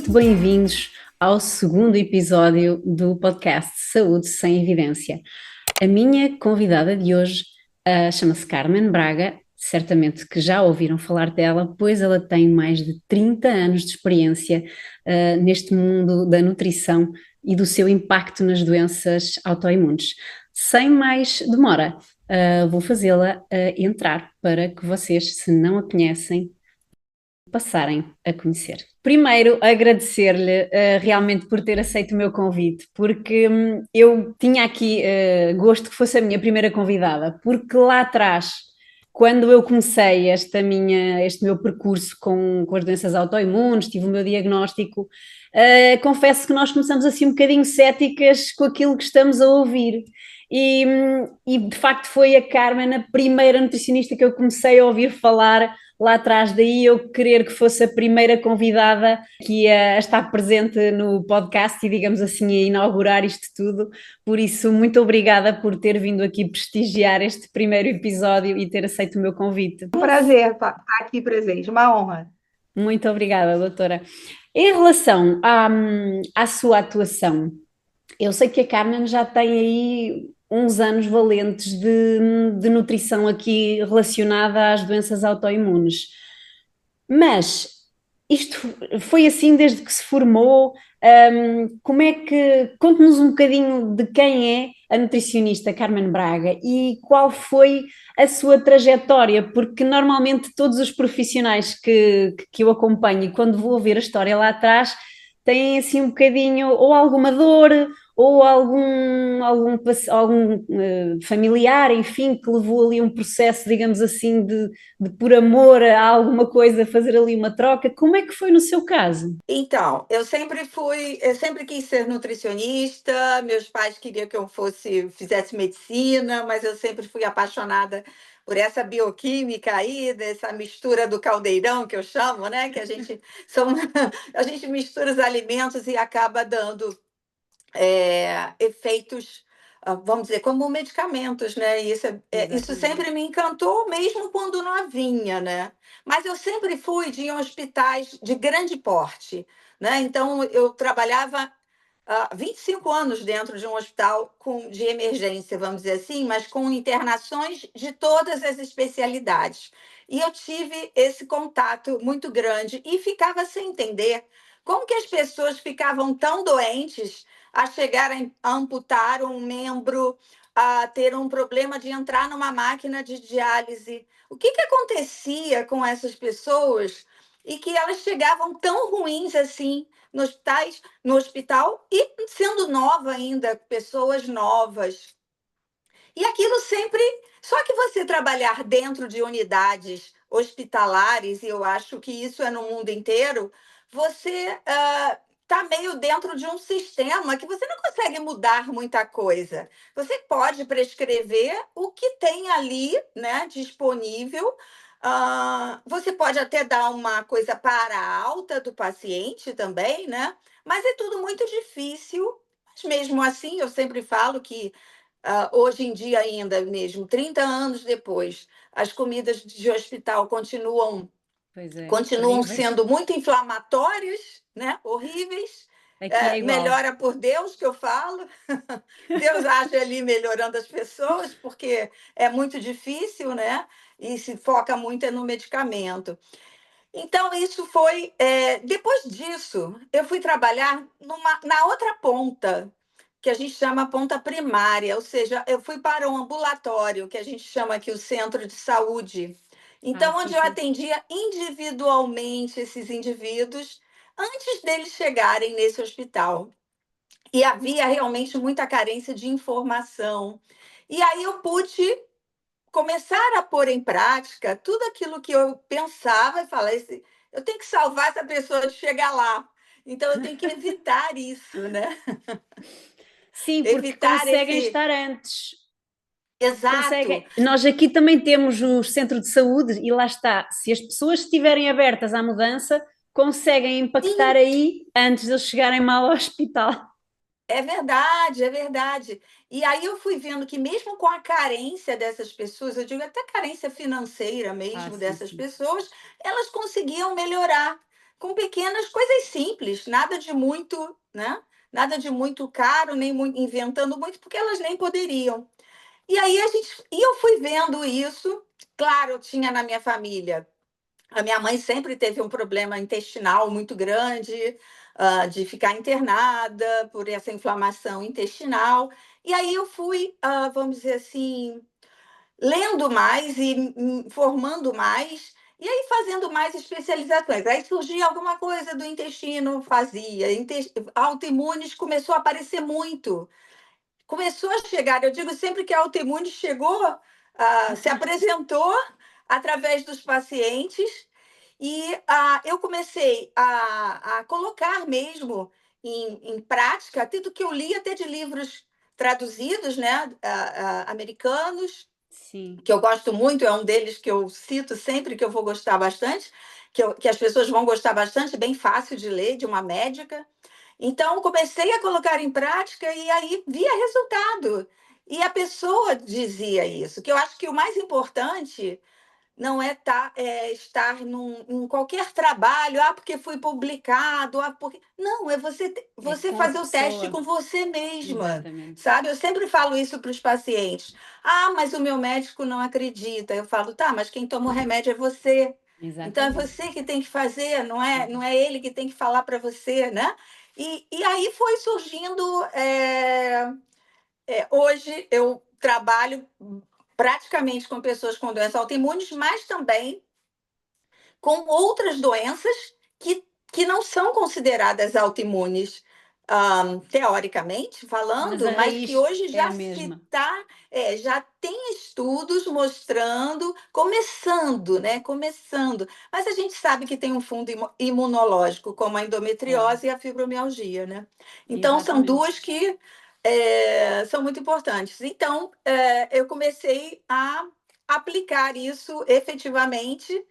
muito bem-vindos ao segundo episódio do podcast Saúde Sem Evidência. A minha convidada de hoje chama-se Carmen Braga, certamente que já ouviram falar dela, pois ela tem mais de 30 anos de experiência neste mundo da nutrição e do seu impacto nas doenças autoimunes. Sem mais demora, vou fazê-la entrar para que vocês, se não a conhecem, passarem a conhecer. Primeiro, agradecer-lhe realmente por ter aceito o meu convite, porque eu tinha aqui gosto que fosse a minha primeira convidada, porque lá atrás, quando eu comecei este meu percurso com as doenças autoimunes, tive o meu diagnóstico, confesso que nós começamos assim um bocadinho céticas com aquilo que estamos a ouvir. E de facto foi a Carmen a primeira nutricionista que eu comecei a ouvir falar lá atrás, daí eu querer que fosse a primeira convidada que ia estar presente no podcast e, digamos assim, a inaugurar isto tudo. Por isso, muito obrigada por ter vindo aqui prestigiar este primeiro episódio e ter aceito o meu convite. Um prazer estar aqui presente, uma honra. Muito obrigada, doutora. Em relação à sua atuação, eu sei que a Carmen já tem aí uns anos valentes de nutrição aqui relacionada às doenças autoimunes. Mas isto foi assim desde que se formou. Como é que. Conte-nos um bocadinho de quem é a nutricionista Carmen Braga e qual foi a sua trajetória, porque normalmente todos os profissionais que eu acompanho, e quando vou ver a história lá atrás, têm assim um bocadinho, ou alguma dor, ou algum familiar, enfim, que levou ali um processo, digamos assim, de por amor a alguma coisa, fazer ali uma troca. Como é que foi no seu caso? Então, eu sempre quis ser nutricionista, meus pais queriam que eu fizesse medicina, mas eu sempre fui apaixonada por essa bioquímica aí, dessa mistura do caldeirão que eu chamo, né? Que a gente, são, a gente mistura os alimentos e acaba dando efeitos, vamos dizer, como medicamentos, né? E isso Exatamente. sempre me encantou, mesmo quando novinha, né? Mas eu sempre fui de hospitais de grande porte, né? Então, eu trabalhava 25 anos dentro de um hospital de emergência, vamos dizer assim, mas com internações de todas as especialidades. E eu tive esse contato muito grande e ficava sem entender como que as pessoas ficavam tão doentes a chegarem a amputar um membro, a ter um problema de entrar numa máquina de diálise. O que que acontecia com essas pessoas e que elas chegavam tão ruins assim no hospital e sendo nova ainda, pessoas novas. E aquilo sempre. Só que você trabalhar dentro de unidades hospitalares, e eu acho que isso é no mundo inteiro, você está meio dentro de um sistema que você não consegue mudar muita coisa. Você pode prescrever o que tem ali, né, disponível. Você pode até dar uma coisa para a alta do paciente também, né? Mas é tudo muito difícil. Mas mesmo assim, eu sempre falo que hoje em dia ainda mesmo, 30 anos depois, as comidas de hospital Pois é, continuam horríveis. sendo muito inflamatórias, né? Horríveis. Aqui é igual. Melhora por Deus, que eu falo. Deus age ali melhorando as pessoas, porque é muito difícil, né? E se foca muito no medicamento. Então, isso foi. Depois disso, eu fui trabalhar na outra ponta, que a gente chama ponta primária, ou seja, eu fui para um ambulatório, que a gente chama aqui o centro de saúde. Ah, Então, sim, onde eu sim. atendia individualmente esses indivíduos antes deles chegarem nesse hospital. E havia realmente muita carência de informação. E aí eu pude começar a pôr em prática tudo aquilo que eu pensava e falar, eu tenho que salvar essa pessoa de chegar lá. Então, eu tenho que evitar isso, né? Sim, porque Evitar conseguem esse. estar antes. Exato, Conseguem. Nós aqui também temos o centro de saúde e lá está. Se as pessoas estiverem abertas à mudança, conseguem impactar sim, aí antes de eles chegarem mal ao hospital. é verdade, é verdade. E aí eu fui vendo que mesmo com a carência dessas pessoas, eu digo até carência financeira Ah, mesmo sim, dessas sim. pessoas, elas conseguiam melhorar. com pequenas coisas simples, nada de muito, né? Nada de muito caro, nem inventando muito, porque elas nem poderiam. E eu fui vendo isso. Claro, eu tinha na minha família. A minha mãe sempre teve um problema intestinal muito grande, de ficar internada por essa inflamação intestinal. E aí eu fui, vamos dizer assim, lendo mais e formando mais, e aí fazendo mais especializações. Aí surgia alguma coisa do intestino, fazia. Autoimunes começou a aparecer muito. Começou a chegar, eu digo sempre que a autoimune chegou, se apresentou através dos pacientes, e eu comecei a colocar mesmo em prática tudo que eu li, até de livros traduzidos, né, americanos, Sim. que eu gosto muito, é um deles que eu cito sempre, que eu vou gostar bastante, que as pessoas vão gostar bastante, bem fácil de ler, de uma médica. Então, comecei a colocar em prática e aí via resultado. E a pessoa dizia isso, que eu acho que o mais importante não é, estar em qualquer trabalho, porque foi publicado, porque. Não, é É você com a fazer o teste pessoa. com você mesma, Exatamente. sabe? Eu sempre falo isso para os pacientes. Ah, mas o meu médico não acredita. Eu falo, tá, mas quem toma o remédio é você. Então é Exatamente. você que tem que fazer, não Uhum. é ele que tem que falar para você, né? E aí foi surgindo. Hoje eu trabalho praticamente com pessoas com doenças autoimunes, mas também com outras doenças que não são consideradas autoimunes, teoricamente Mas a falando, mas que raiz hoje é já a se mesma. está, já tem estudos mostrando, começando, né? Começando. Mas a gente sabe que tem um fundo imunológico, como a Claro. endometriose e a fibromialgia, né? Então, são Exatamente. duas que são muito importantes. Então, eu comecei a aplicar isso efetivamente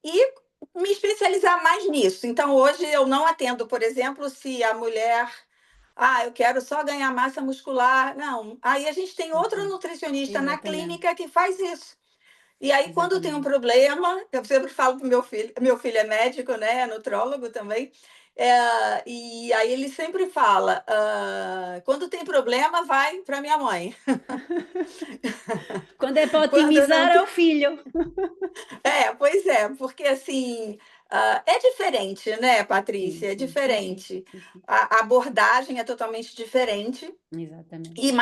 e me especializar mais nisso. Então, hoje eu não atendo, por exemplo, se a mulher, eu quero só ganhar massa muscular. Não. Aí a gente tem Ok. outro nutricionista na Exatamente. clínica que faz isso. E aí, quando tem um Exatamente. problema, eu sempre falo para o meu filho é médico, né? É nutrólogo também. E aí ele sempre fala: quando tem problema, vai para minha mãe. Quando é para Quando não otimizar, é o filho. Pois é, porque assim, é diferente, né, Sim, Patrícia? É sim, sim, sim, diferente. sim, sim. A abordagem é totalmente diferente. Exatamente.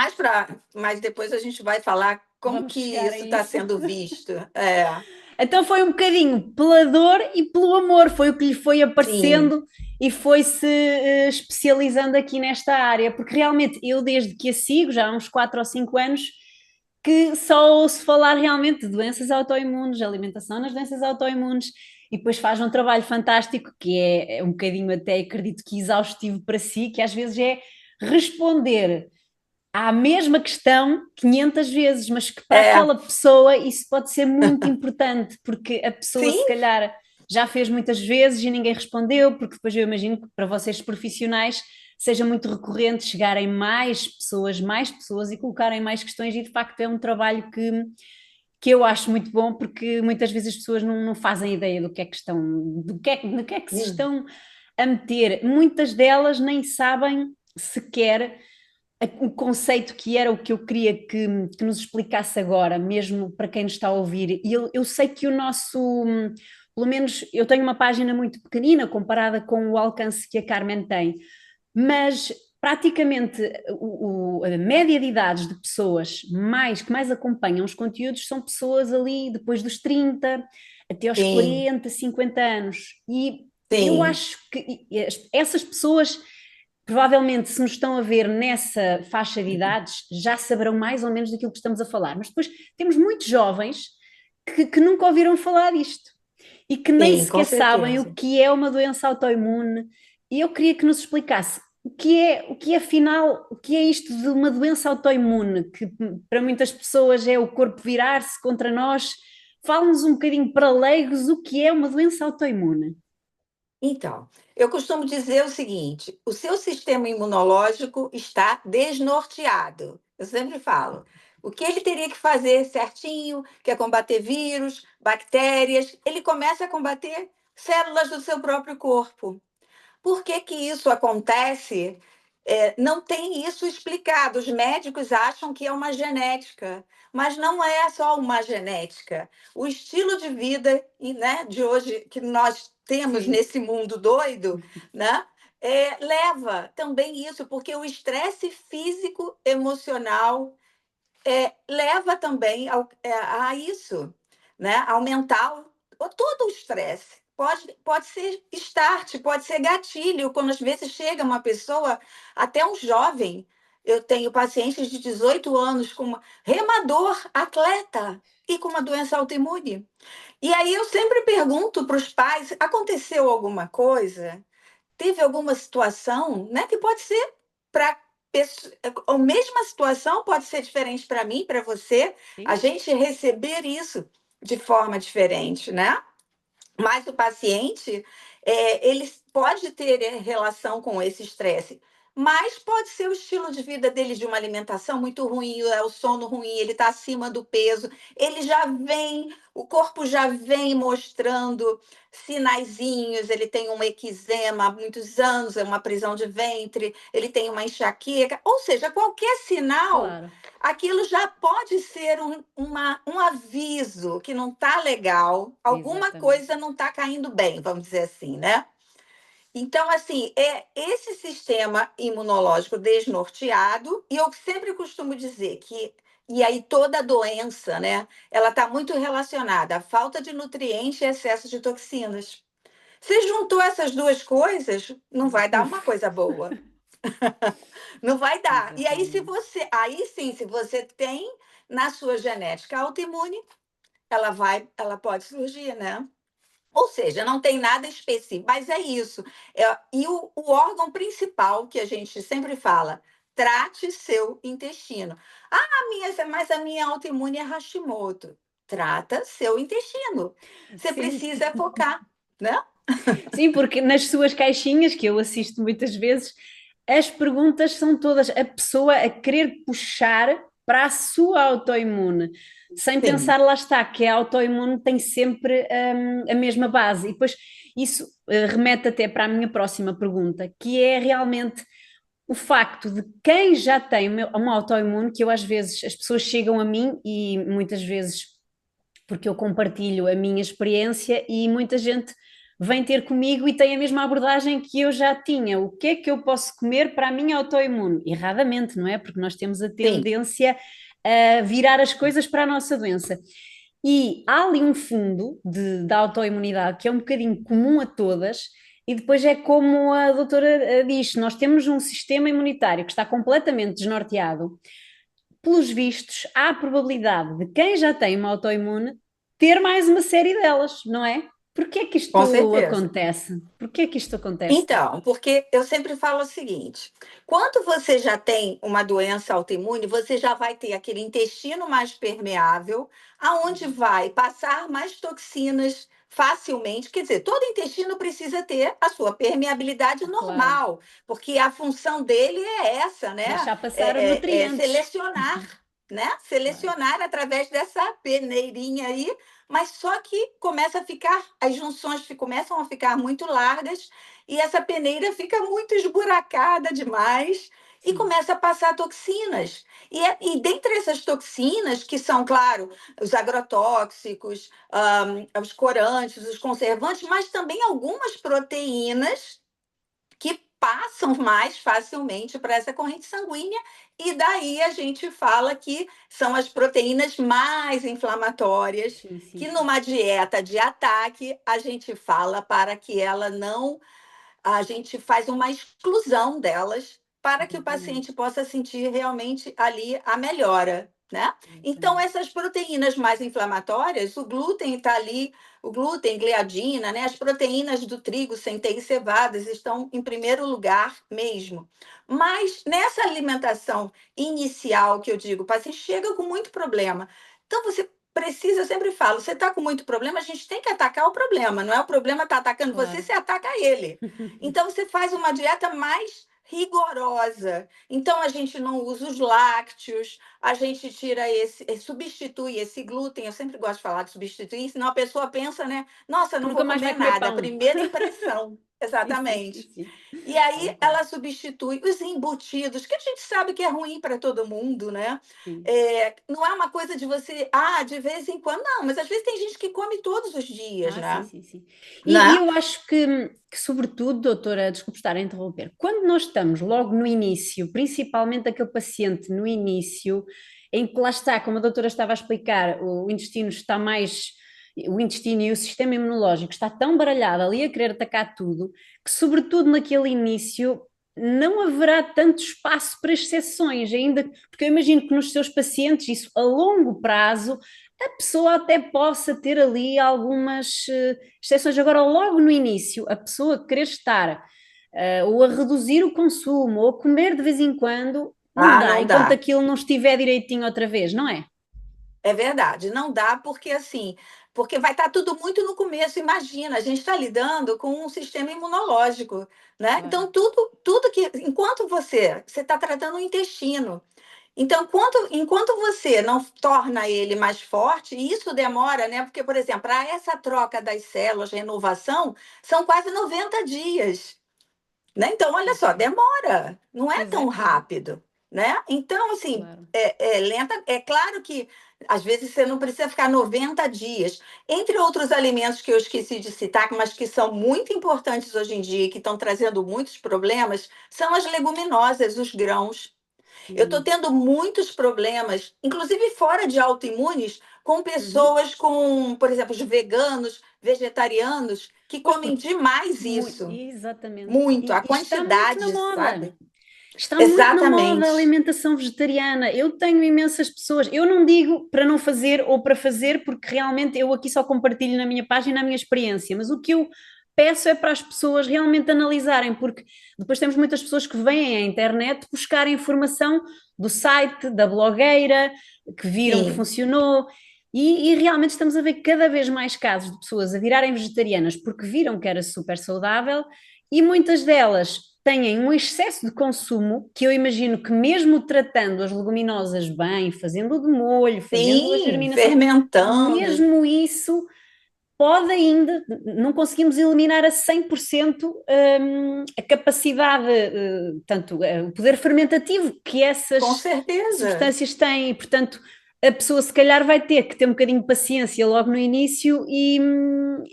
Mas depois a gente vai falar como Vamos que chegar a isso está isso. sendo visto. É, Então foi um bocadinho pela dor e pelo amor, foi o que lhe foi sim, aparecendo e foi-se especializando aqui nesta área, porque realmente eu, desde que a sigo, já há uns 4 ou 5 anos, que só ouço falar realmente de doenças autoimunes, alimentação nas doenças autoimunes, e depois faz um trabalho fantástico que é um bocadinho até, acredito que exaustivo para si, que às vezes é responder à mesma questão 500 vezes, mas que para é, aquela pessoa isso pode ser muito importante, porque a pessoa sim, se calhar já fez muitas vezes e ninguém respondeu, porque depois eu imagino que para vocês profissionais seja muito recorrente chegarem mais pessoas e colocarem mais questões e de facto é um trabalho que eu acho muito bom porque muitas vezes as pessoas não fazem ideia do que é que estão, do que é que se sim, estão a meter. Muitas delas nem sabem sequer o conceito que era o que eu queria que nos explicasse agora, mesmo para quem nos está a ouvir. E eu sei que o nosso, pelo menos eu tenho uma página muito pequenina comparada com o alcance que a Carmen tem, mas praticamente a média de idades de pessoas que mais acompanham os conteúdos são pessoas ali depois dos 30 até aos sim, 40, 50 anos. E eu sim. acho que essas pessoas provavelmente, se nos estão a ver nessa faixa de idades, já saberão mais ou menos daquilo que estamos a falar. Mas depois temos muitos jovens que nunca ouviram falar disto e que nem Sim, com sequer sabem o certeza. que é uma doença autoimune. E eu queria que nos explicasse o que é afinal, o que é isto de uma doença autoimune, que para muitas pessoas é o corpo virar-se contra nós. Fala-nos um bocadinho para leigos o que é uma doença autoimune. Então, eu costumo dizer o seguinte: o seu sistema imunológico está desnorteado. Eu sempre falo. O que ele teria que fazer certinho, que é combater vírus, bactérias, ele começa a combater células do seu próprio corpo. Por que que isso acontece? Não tem isso explicado. Os médicos acham que é uma genética, mas não é só uma genética. O estilo de vida, né, de hoje que nós temos Sim, nesse mundo doido, né, leva também isso, porque o estresse físico, emocional, leva também a isso, né? Aumentar todo o estresse. Pode ser start, pode ser gatilho, quando às vezes chega uma pessoa, até um jovem. Eu tenho pacientes de 18 anos com remador, atleta e com uma doença autoimune. E aí eu sempre pergunto para os pais: aconteceu alguma coisa? Teve alguma situação, né, que pode ser para a mesma situação pode ser diferente para mim, para você, a sim. gente receber isso de forma diferente, né? Mas o paciente, ele pode ter relação com esse estresse, mas pode ser o estilo de vida dele, de uma alimentação muito ruim, o sono ruim, ele está acima do peso, ele já vem, o corpo já vem mostrando sinaizinhos, ele tem um eczema há muitos anos, é uma prisão de ventre, ele tem uma enxaqueca, ou seja, qualquer sinal, Claro, aquilo já pode ser um aviso que não está legal, alguma exatamente. coisa não está caindo bem, vamos dizer assim, né? Então, assim, é esse sistema imunológico desnorteado, e eu sempre costumo dizer que, e aí toda doença, né, ela está muito relacionada à falta de nutrientes e excesso de toxinas. Se juntou essas duas coisas, não vai dar uma Uf, coisa boa. Não vai dar. E aí, se exatamente. você, aí sim, se você tem na sua genética autoimune, ela pode surgir, né? Ou seja, não tem nada específico, mas é isso. E o órgão principal que a gente sempre fala, trate seu intestino. Mas a minha autoimune é Hashimoto. Trata seu intestino. Você Sim, precisa focar, né? sim, porque nas suas caixinhas, que eu assisto muitas vezes, as perguntas são todas a pessoa a querer puxar para a sua autoimune, sem pensar, Sim, lá está, que a autoimune tem sempre a mesma base. E depois isso remete até para a minha próxima pergunta, que é realmente o facto de quem já tem uma autoimune, que eu às vezes, as pessoas chegam a mim e muitas vezes porque eu compartilho a minha experiência e muita gente vem ter comigo e tem a mesma abordagem que eu já tinha. O que é que eu posso comer para a minha autoimune? Erradamente, não é? Porque nós temos a sim, tendência a virar as coisas para a nossa doença. E há ali um fundo da autoimunidade que é um bocadinho comum a todas, e depois é como a doutora diz: nós temos um sistema imunitário que está completamente desnorteado. Pelos vistos, há a probabilidade de quem já tem uma autoimune ter mais uma série delas, não é? Porquê é que com isto certeza. acontece? Porquê é que isto acontece? Então, porque eu sempre falo o seguinte: quando você já tem uma doença autoimune, você já vai ter aquele intestino mais permeável, aonde vai passar mais toxinas facilmente. Quer dizer, todo intestino precisa ter a sua permeabilidade Claro, normal, porque a função dele é essa, né? deixar passar os nutrientes. Selecionar, né? Claro, Selecionar através dessa peneirinha aí, mas só que começa a ficar, as junções começam a ficar muito largas e essa peneira fica muito esburacada demais e sim, começa a passar toxinas. E dentre essas toxinas, que são, claro, os agrotóxicos, os corantes, os conservantes, mas também algumas proteínas que passam mais facilmente para essa corrente sanguínea, e daí a gente fala que são as proteínas mais inflamatórias, sim, sim, que sim. numa dieta de ataque a gente fala para que ela não a gente faz uma exclusão delas para que o paciente Exatamente, possa sentir realmente ali a melhora, né? Então, exatamente. essas proteínas mais inflamatórias, o glúten está ali, o glúten, gliadina, né? As proteínas do trigo, centeio e cevadas estão em primeiro lugar mesmo. Mas nessa alimentação inicial que eu digo, o paciente chega com muito problema. Então, você precisa, eu sempre falo, você está com muito problema, a gente tem que atacar o problema, não é o problema está atacando você, Claro. você ataca ele. Então, você faz uma dieta mais rigorosa. Então, a gente não usa os lácteos, a gente tira substitui esse glúten. Eu sempre gosto de falar de substituir, senão a pessoa pensa, né? Nossa, Que não nunca vou mais vai comer comer nada. A pão. primeira impressão. Sim, sim, sim, Exatamente. sim. E aí Tal qual. ela substitui os embutidos, que a gente sabe que é ruim para todo mundo, né? Sim. Não é uma coisa de você, de vez em quando, não, mas às vezes tem gente que come todos os dias, Sim, né? sim, sim. E Né? eu acho que, sobretudo, doutora, desculpe estar a interromper, quando nós estamos logo no início, principalmente aquele paciente no início, em que lá está, como a doutora estava a explicar, o intestino e o sistema imunológico está tão baralhado ali a querer atacar tudo, que sobretudo naquele início não haverá tanto espaço para exceções, ainda, porque eu imagino que nos seus pacientes, isso a longo prazo a pessoa até possa ter ali algumas exceções. Agora, logo no início, a pessoa querer estar ou a reduzir o consumo ou a comer de vez em quando, não dá, Não enquanto dá. aquilo não estiver direitinho outra vez, não é? É verdade, não dá porque assim, porque vai estar tudo muito no começo. Imagina, a gente está lidando com um sistema imunológico, né? Claro, Então tudo que enquanto você está tratando o intestino, então enquanto você não torna ele mais forte, e isso demora, né? Porque, por exemplo, para essa troca das células, renovação, são quase 90 dias. Né? Então, olha pois só, é. demora, não é Pois é, tão pois é, rápido, né? Então, assim, claro. é lenta. É claro que às vezes você não precisa ficar 90 dias. Entre outros alimentos que eu esqueci de citar, mas que são muito importantes hoje em dia e que estão trazendo muitos problemas, são as leguminosas, os grãos. Eu estou Sim. tendo muitos problemas, inclusive fora de autoimunes, com Uhum. pessoas com, por exemplo, os veganos, vegetarianos, que Pois comem porque, demais isso. exatamente. Muito, a E está muito na quantidade, moda. sabe? Está muito na moda a Exatamente. alimentação vegetariana. Eu tenho imensas pessoas. Eu não digo para não fazer ou para fazer, porque realmente eu aqui só compartilho na minha página a minha experiência, mas o que eu peço é para as pessoas realmente analisarem, porque depois temos muitas pessoas que vêm à internet buscar informação do site, da blogueira, que viram que Sim, funcionou. E realmente estamos a ver cada vez mais casos de pessoas a virarem vegetarianas porque viram que era super saudável e muitas delas têm um excesso de consumo que eu imagino que mesmo tratando as leguminosas bem, fazendo de molho, fazendo a sim, germinação, fermentando. mesmo isso pode ainda, não conseguimos eliminar a 100% a capacidade, tanto o poder fermentativo que Com essas certeza. substâncias têm, e portanto a pessoa se calhar vai ter que ter um bocadinho de paciência logo no início e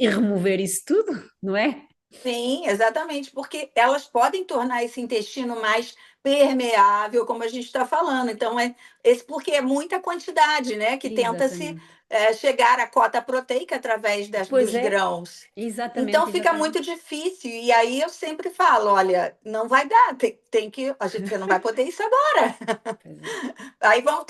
remover isso tudo, não é? Sim, exatamente, porque elas podem tornar esse intestino mais permeável, como a gente está falando. Então, porque é muita quantidade, né? Que tenta se Exatamente. chegar à cota proteica através Pois dos é, grãos. Então exatamente, fica exatamente. muito difícil. E aí eu sempre falo: olha, não vai dar, tem que. Você não vai poder isso agora. Pois é,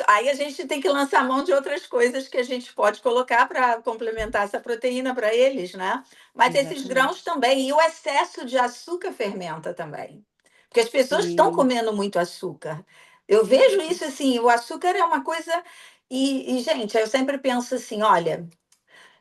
Aí a gente tem que lançar mão de outras coisas que a gente pode colocar para complementar essa proteína para eles, né? Mas esses exatamente. grãos também, e o excesso de açúcar fermenta também. Porque as pessoas estão Sim, comendo muito açúcar. Eu sim, sim, vejo sim. isso assim, o açúcar é uma coisa. Gente, eu sempre penso assim: olha,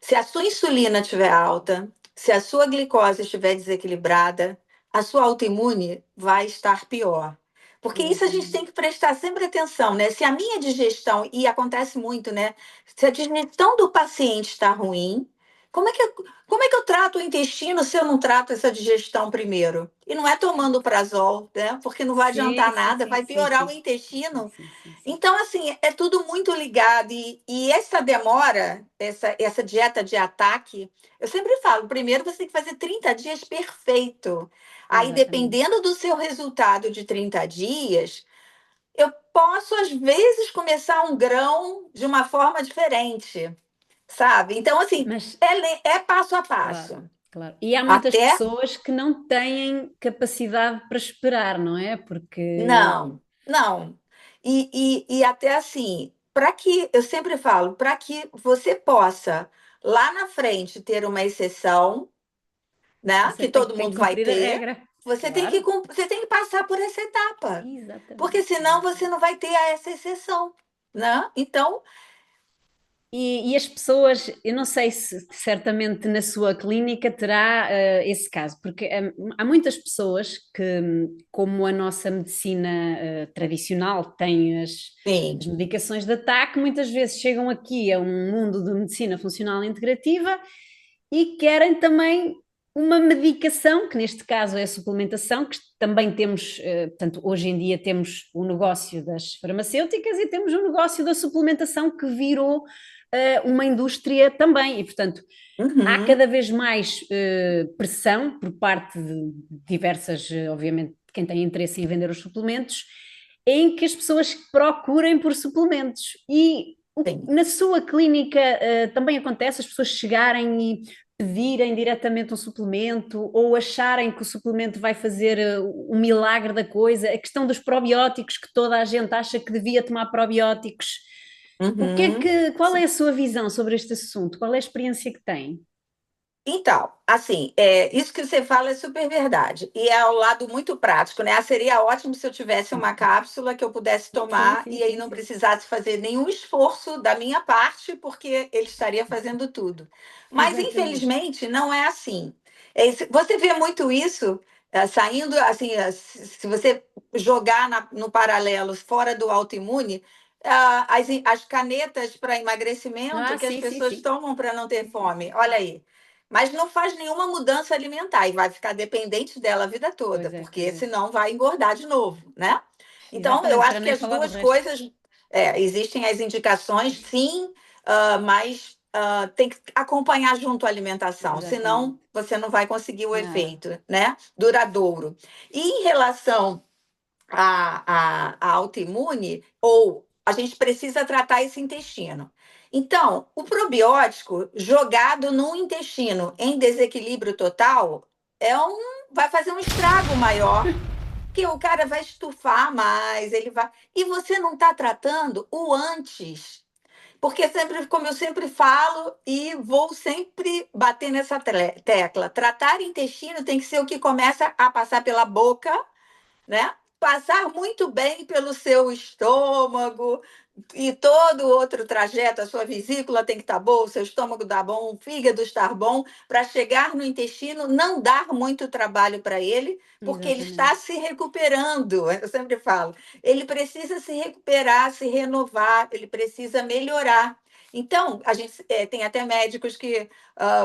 se a sua insulina estiver alta, se a sua glicose estiver desequilibrada, a sua autoimune vai estar pior. Porque isso a gente tem Exatamente. que prestar sempre atenção, né? Se a minha digestão, e acontece muito, né? Se a digestão do paciente está ruim, como é que eu trato o intestino se eu não trato essa digestão primeiro? E não é tomando prazol, né? Porque não vai Sim, adiantar sim, nada, sim, vai sim, piorar o sim. Sim, intestino. sim, sim, sim. Então, assim, é tudo muito ligado. E essa demora, essa dieta de ataque, eu sempre falo: primeiro você tem que fazer 30 dias perfeito. Aí, Exatamente. dependendo do seu resultado de 30 dias, eu posso, às vezes, começar um grão de uma forma diferente, sabe? Então, assim, Mas, é passo a claro, passo. claro. E há muitas Até pessoas que não têm capacidade para esperar, não é? Porque. Não, não. E até assim, para que, eu sempre falo, para que você possa lá na frente ter uma exceção, né, Você que tem, todo tem que mundo vai cumprir a ter, regra. você tem que, Claro. você tem que passar por essa etapa, porque Exatamente, senão você exatamente. não vai ter essa exceção, né? Então, E as pessoas, eu não sei se certamente na sua clínica terá esse caso, porque há muitas pessoas que, como a nossa medicina tradicional tem as Sim. medicações de ataque, muitas vezes chegam aqui a um mundo de medicina funcional integrativa e querem também uma medicação, que neste caso é a suplementação, que também temos, portanto, hoje em dia temos o negócio das farmacêuticas e temos o negócio da suplementação que virou uma indústria também, e portanto há Uhum. cada vez mais pressão por parte de diversas, obviamente, de quem tem interesse em vender os suplementos, em que as pessoas procurem por suplementos. E Sim. na sua clínica também acontece as pessoas chegarem e pedirem diretamente um suplemento ou acharem que o suplemento vai fazer o milagre da coisa, a questão dos probióticos, que toda a gente acha que devia tomar probióticos. Uhum. Qual é a sua visão sobre este assunto? Qual é a experiência que tem? Então, assim, isso que você fala é super verdade. E é o lado muito prático, né? Seria ótimo se eu tivesse uma cápsula que eu pudesse Sim, tomar sim, e aí sim, não sim. precisasse fazer nenhum esforço da minha parte, porque ele estaria fazendo tudo. Mas, Exatamente. infelizmente, não é assim. Você vê muito isso saindo, assim, se você jogar no paralelo fora do autoimune, as canetas para emagrecimento Ah, que as sim, sim, pessoas sim. tomam para não ter Sim, sim. fome. Olha aí, mas não faz nenhuma mudança alimentar e vai ficar dependente dela a vida toda, Pois porque é. senão vai engordar de novo, né? Então, eu Exatamente, para acho que nem as falar do duas resto. coisas, existem as indicações, sim, mas tem que acompanhar junto a alimentação, Exatamente. senão você não vai conseguir o Nada. efeito, né? Duradouro. E em relação a autoimune, ou a gente precisa tratar esse intestino. Então, o probiótico jogado no intestino em desequilíbrio total vai fazer um estrago maior, que o cara vai estufar mais, ele vai. E você não está tratando o antes. Porque sempre, como eu sempre falo e vou sempre bater nessa tecla, tratar intestino tem que ser o que começa a passar pela boca, né? Passar muito bem pelo seu estômago e todo outro trajeto, a sua vesícula tem que estar boa, o seu estômago está bom, o fígado estar bom, para chegar no intestino, não dar muito trabalho para ele, porque ele está Exatamente. se recuperando. Eu sempre falo, ele precisa se recuperar, se renovar, ele precisa melhorar. Então, a gente tem até médicos que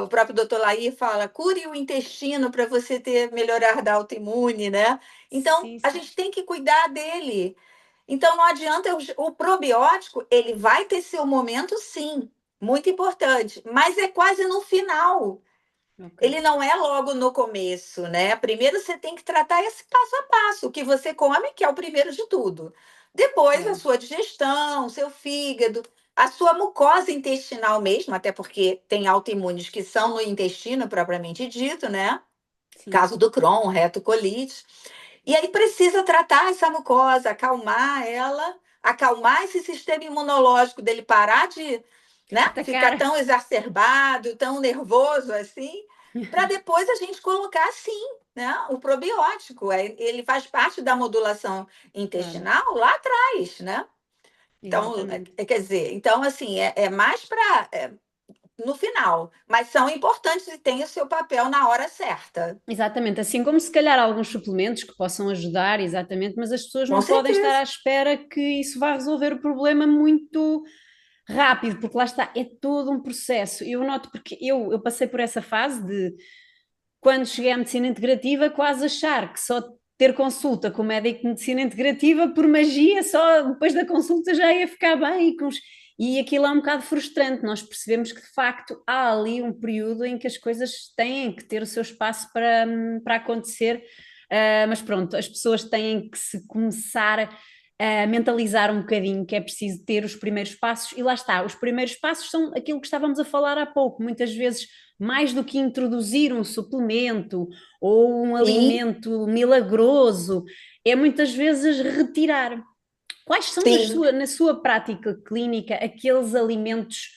o próprio doutor Laí fala, cure o intestino para você melhorar da autoimune, né? Então, Sim, a sim. gente tem que cuidar dele. Então, não adianta o probiótico, ele vai ter seu momento, sim, muito importante, mas é quase no final. Ok. Ele não é logo no começo, né? Primeiro você tem que tratar esse passo a passo, o que você come, que é o primeiro de tudo. Depois, a Claro. sua digestão, seu fígado, a sua mucosa intestinal mesmo, até porque tem autoimunes que são no intestino propriamente dito, né? Sim. Caso do Crohn, retocolite. E aí precisa tratar essa mucosa, acalmar ela, acalmar esse sistema imunológico dele parar de, né, ficar Atacar. tão exacerbado, tão nervoso assim, para depois a gente colocar assim, né, o probiótico. Ele faz parte da modulação Claro. intestinal lá atrás, né? Então, Exatamente. quer dizer, então assim, é mais para no final, mas são importantes e têm o seu papel na hora certa. Exatamente, assim como se calhar alguns suplementos que possam ajudar, exatamente, mas as pessoas Com não podem estar à certeza. espera que isso vá resolver o problema muito rápido, porque lá está, é todo um processo. Eu noto porque eu passei por essa fase de quando cheguei à medicina integrativa, quase achar que só ter consulta com o médico de medicina integrativa, por magia, só depois da consulta já ia ficar bem. E aquilo é um bocado frustrante. Nós percebemos que, de facto, há ali um período em que as coisas têm que ter o seu espaço para acontecer. Mas pronto, as pessoas têm que se começar a mentalizar um bocadinho que é preciso ter os primeiros passos, e lá está, os primeiros passos são aquilo que estávamos a falar há pouco, muitas vezes mais do que introduzir um suplemento ou um Sim, alimento milagroso, é muitas vezes retirar. Quais são sim. na sua prática clínica aqueles alimentos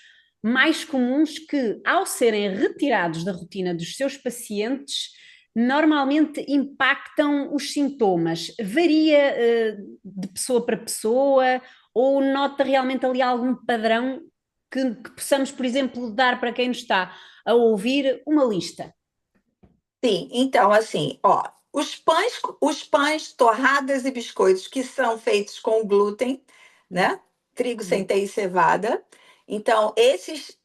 mais comuns que, ao serem retirados da rotina dos seus pacientes, normalmente impactam os sintomas? Varia, de pessoa para pessoa ou nota realmente ali algum padrão? que possamos, por exemplo, dar para quem nos está a ouvir uma lista? Sim, então, assim, ó, os pães, torradas e biscoitos que são feitos com glúten, né? Trigo, Uhum. centeio e cevada. Então, esses,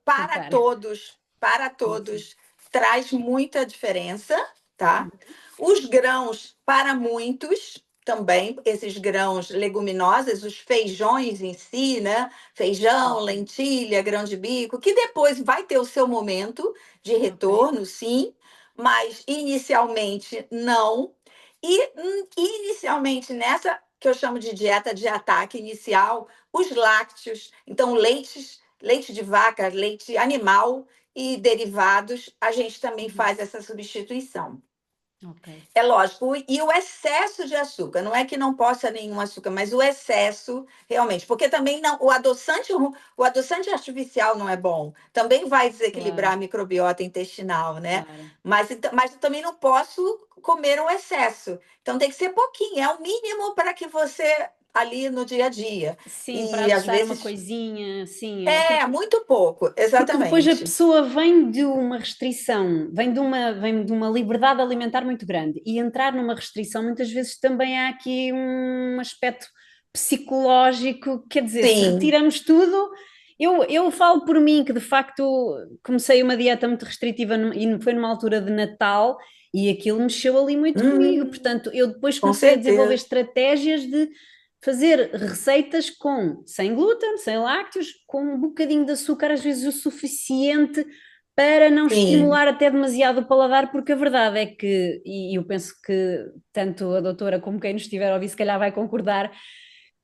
para Super. todos, para Sim, sim. todos, traz muita diferença, tá? Uhum. Os grãos, para muitos, também, esses grãos leguminosos, os feijões em si, né? Feijão, Uhum. lentilha, grão de bico, que depois vai ter o seu momento de Ok. retorno, sim, mas inicialmente não. E inicialmente nessa que eu chamo de dieta de ataque inicial, os lácteos, então leites, leite de vaca, leite animal e derivados, a gente também Uhum. faz essa substituição. Ok. É lógico, e o excesso de açúcar, não é que não possa nenhum açúcar, mas o excesso, realmente, porque também não, o adoçante artificial não é bom, também vai desequilibrar Claro, a microbiota intestinal, né? claro. Mas eu também não posso comer o excesso. Então tem que ser pouquinho, é o mínimo para que você ali no dia a dia. Sim, para E às adoçar uma vezes coisinha, sim, é muito pouco, porque depois a exatamente. pessoa vem de uma restrição, vem de uma liberdade alimentar muito grande e entrar numa restrição, muitas vezes também há aqui um aspecto psicológico, quer dizer, se Sim. retiramos tudo, eu falo por mim que de facto comecei uma dieta muito restritiva e foi numa altura de Natal e aquilo mexeu ali muito comigo, portanto eu depois Com comecei a desenvolver certeza. estratégias de fazer receitas com sem glúten, sem lácteos, com um bocadinho de açúcar, às vezes o suficiente para não Sim. estimular até demasiado o paladar, porque a verdade é que, e eu penso que tanto a doutora como quem nos estiver a ouvir, se calhar vai concordar,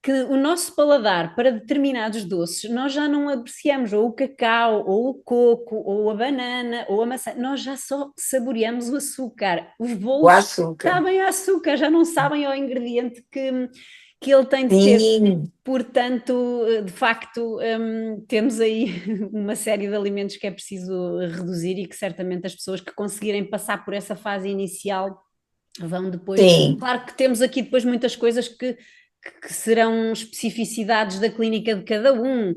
que o nosso paladar para determinados doces, nós já não apreciamos ou o cacau, ou o coco, ou a banana, ou a maçã, nós já só saboreamos o açúcar. Os O bolos açúcar. sabem a açúcar, já não sabem ao ingrediente que ele tem de ter. Sim, Portanto, de facto, temos aí uma série de alimentos que é preciso reduzir e que certamente as pessoas que conseguirem passar por essa fase inicial vão depois. sim, Claro que temos aqui depois muitas coisas que serão especificidades da clínica de cada um,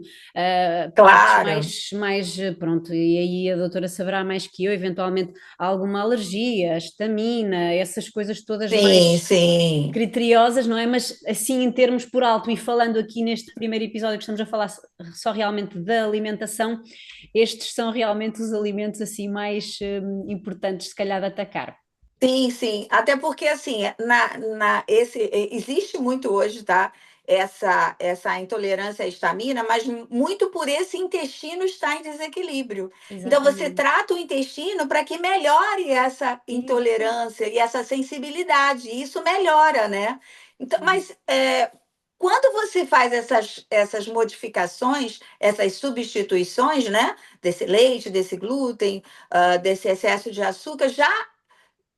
partes claro. pronto, e aí a doutora saberá mais que eu, eventualmente alguma alergia, estamina, essas coisas todas Sim, mais sim. criteriosas, não é? Mas assim, em termos por alto, e falando aqui neste primeiro episódio que estamos a falar só realmente da alimentação, estes são realmente os alimentos assim mais importantes, se calhar, de atacar. Sim, sim. Até porque, assim, existe muito hoje, tá? Essa intolerância à histamina, mas muito por esse intestino estar em desequilíbrio. Então, você Exatamente. trata o intestino para que melhore essa Isso. intolerância e essa sensibilidade. E isso melhora, né? Então, Uhum. quando você faz essas modificações, essas substituições, né? Desse leite, desse glúten, desse excesso de açúcar, já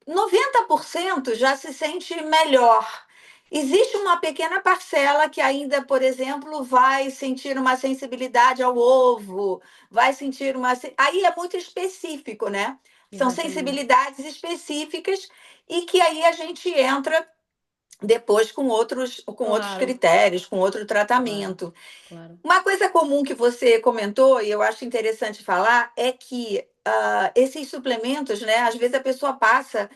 90% já se sente melhor. Existe uma pequena parcela que ainda, por exemplo, vai sentir uma sensibilidade ao ovo, vai sentir uma. Aí é muito específico, né? São Exatamente. sensibilidades específicas e que aí a gente entra depois com outros Claro, critérios, com outro claro, tratamento. claro. Uma coisa comum que você comentou, e eu acho interessante falar, é que esses suplementos, né? Às vezes a pessoa passa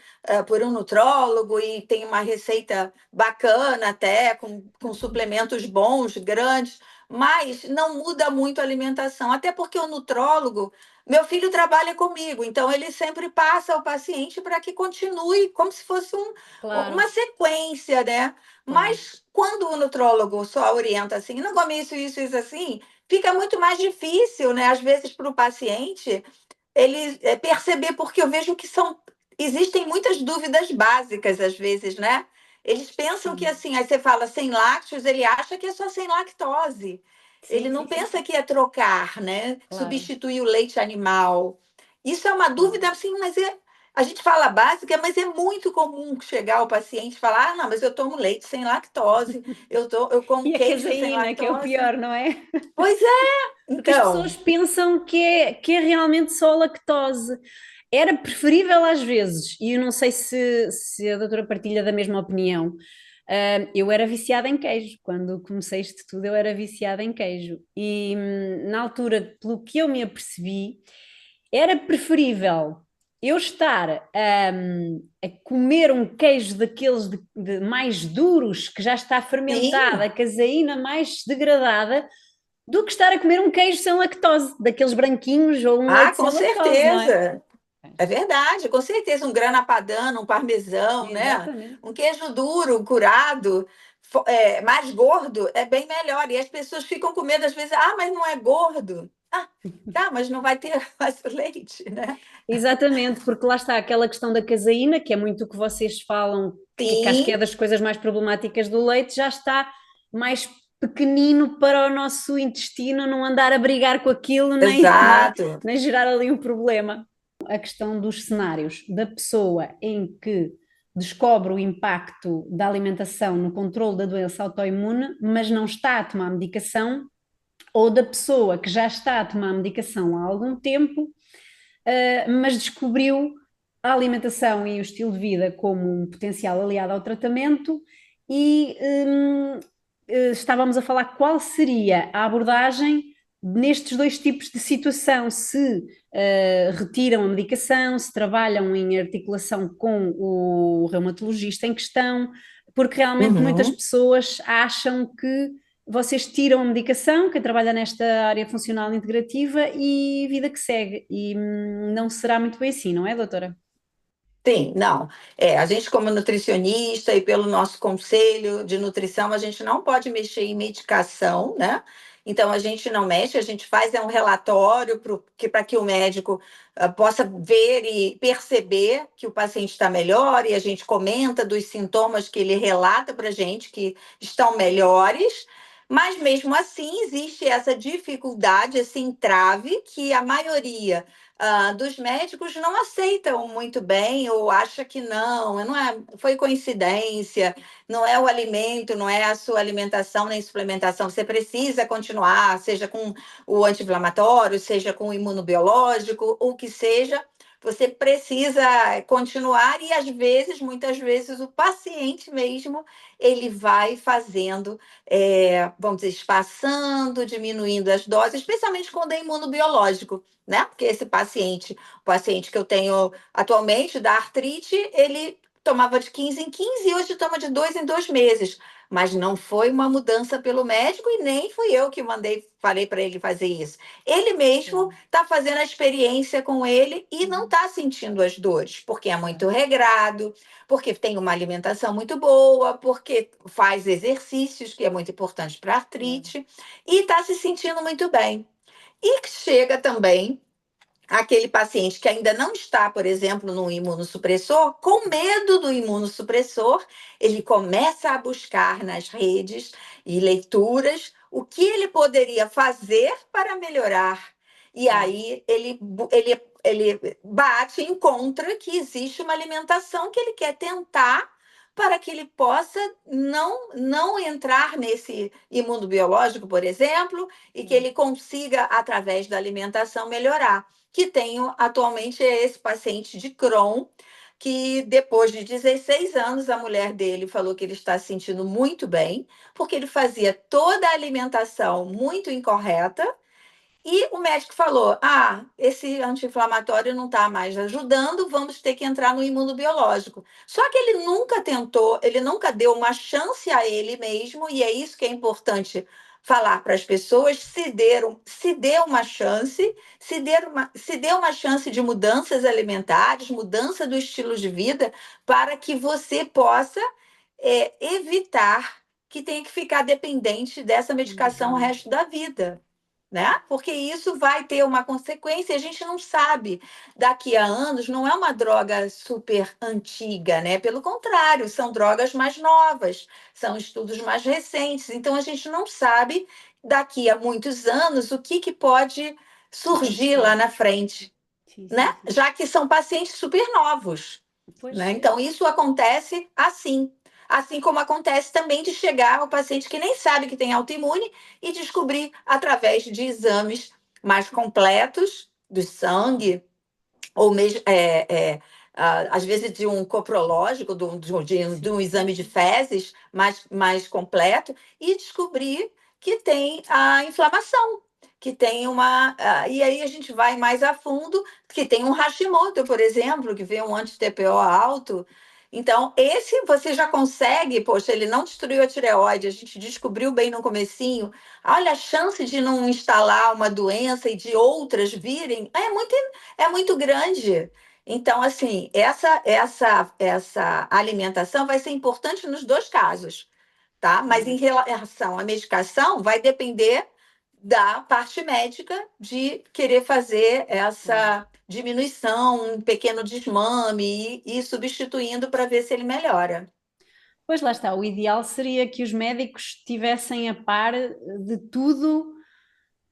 por um nutrólogo e tem uma receita bacana até, com suplementos bons, grandes, mas não muda muito a alimentação. Até porque o nutrólogo, meu filho trabalha comigo, então ele sempre passa ao paciente para que continue como se fosse uma Claro, sequência, né? claro. Mas quando o nutrólogo só orienta assim, não come isso assim, fica muito mais difícil, né? Às vezes para o paciente ele perceber, porque eu vejo que existem muitas dúvidas básicas às vezes, né? Eles pensam que Sim, assim, aí você fala sem lácteos, ele acha que é só sem lactose. Ele sim, não sim, sim, pensa sim. que é trocar, né? Claro, Substituir o leite animal. Isso é uma claro. dúvida assim, a gente fala básica, mas é muito comum chegar o paciente e falar: ah, não, mas eu tomo leite sem lactose, eu como E a queijo sem caseína, que é o lactose. pior, não é? Pois é, Porque as então. pessoas pensam que é realmente só lactose. Era preferível às vezes, e eu não sei se a doutora partilha da mesma opinião, Eu era viciada em queijo. Quando comecei isto tudo, eu era viciada em queijo. E na altura, pelo que eu me apercebi, era preferível eu estar a comer um queijo daqueles de mais duros, que já está fermentado, Sim. a caseína mais degradada, do que estar a comer um queijo sem lactose, daqueles branquinhos ou um Ah, leite com sem lactose, não é? certeza. É verdade, com certeza. Um grana padano, um parmesão, né? Exatamente. Um queijo duro, curado, mais gordo, é bem melhor. E as pessoas ficam com medo, às vezes, ah, mas não é gordo. Ah, tá, mas não vai ter mais o leite, né? Exatamente, porque lá está aquela questão da caseína, que é muito o que vocês falam, que acho que é Sim, das coisas mais problemáticas do leite, já está mais pequenino para o nosso intestino não andar a brigar com aquilo, exato. nem gerar ali um problema. A questão dos cenários da pessoa em que descobre o impacto da alimentação no controle da doença autoimune, mas não está a tomar medicação, ou da pessoa que já está a tomar medicação há algum tempo, mas descobriu a alimentação e o estilo de vida como um potencial aliado ao tratamento e estávamos a falar qual seria a abordagem nestes dois tipos de situação, se retiram a medicação, se trabalham em articulação com o reumatologista em questão, porque realmente muitas Uhum. pessoas acham que vocês tiram a medicação, quem trabalha nesta área funcional integrativa e vida que segue. E não será muito bem assim, não é, doutora? Sim, não. A gente, como nutricionista e pelo nosso conselho de nutrição, a gente não pode mexer em medicação, né? Então, a gente não mexe, a gente faz um relatório para que o médico possa ver e perceber que o paciente está melhor, e a gente comenta dos sintomas que ele relata para a gente que estão melhores, mas mesmo assim existe essa dificuldade, esse entrave que a maioria dos médicos não aceitam muito bem ou acha que não é, foi coincidência, não é o alimento, não é a sua alimentação nem suplementação. Você precisa continuar, seja com o anti-inflamatório, seja com o imunobiológico, o que seja. Você precisa continuar e às vezes, muitas vezes, o paciente mesmo ele vai fazendo, vamos dizer, espaçando, diminuindo as doses, especialmente quando é imunobiológico, né? Porque esse paciente, o paciente que eu tenho atualmente da artrite, ele tomava de 15 em 15 e hoje toma de 2 em 2 meses. Mas não foi uma mudança pelo médico e nem fui eu que falei para ele fazer isso. Ele mesmo Claro, está fazendo a experiência com ele e não uhum, está sentindo as dores, porque é claro, muito regrado, porque tem uma alimentação muito boa, porque faz exercícios, que é muito importante para claro. artrite, e está se sentindo muito bem. E chega também aquele paciente que ainda não está, por exemplo, no imunossupressor, com medo do imunossupressor, ele começa a buscar nas redes e leituras o que ele poderia fazer para melhorar. E Claro. aí ele bate e encontra que existe uma alimentação que ele quer tentar para que ele possa não entrar nesse imunobiológico, por exemplo, e que Claro. ele consiga, através da alimentação, melhorar. Que tenho atualmente é esse paciente de Crohn, que depois de 16 anos, a mulher dele falou que ele está se sentindo muito bem, porque ele fazia toda a alimentação muito incorreta, e o médico falou: ah, esse anti-inflamatório não está mais ajudando, vamos ter que entrar no imunobiológico. Só que ele nunca tentou, ele nunca deu uma chance a ele mesmo, e é isso que é importante falar para as pessoas: se dê uma chance, se dê uma chance de mudanças alimentares, mudança do estilo de vida, para que você possa evitar que tenha que ficar dependente dessa medicação o Uhum. resto da vida, né? Porque isso vai ter uma consequência, a gente não sabe. Daqui a anos não é uma droga super antiga, né? Pelo contrário, são drogas mais novas, são estudos mais recentes. Então a gente não sabe daqui a muitos anos o que pode surgir lá Acontecer. na frente, Sim, sim, né? sim. Já que são pacientes super novos, Pois, né? Então isso acontece assim. Assim como acontece também de chegar ao paciente que nem sabe que tem autoimune e descobrir através de exames mais completos do sangue, ou mesmo às vezes de um coprológico, de sim. um exame de fezes mais completo, e descobrir que tem a inflamação, que tem e aí a gente vai mais a fundo, que tem um Hashimoto, por exemplo, que vê um anti-TPO alto. Então, esse você já consegue, poxa, ele não destruiu a tireoide, a gente descobriu bem no comecinho. Olha, a chance de não instalar uma doença e de outras virem é muito grande. Então, assim, essa alimentação vai ser importante nos dois casos, tá? Mas em Claro. relação à medicação, vai depender da parte médica de querer fazer Claro. essa diminuição, um pequeno desmame e ir substituindo para ver se ele melhora. Pois lá está, o ideal seria que os médicos estivessem a par de tudo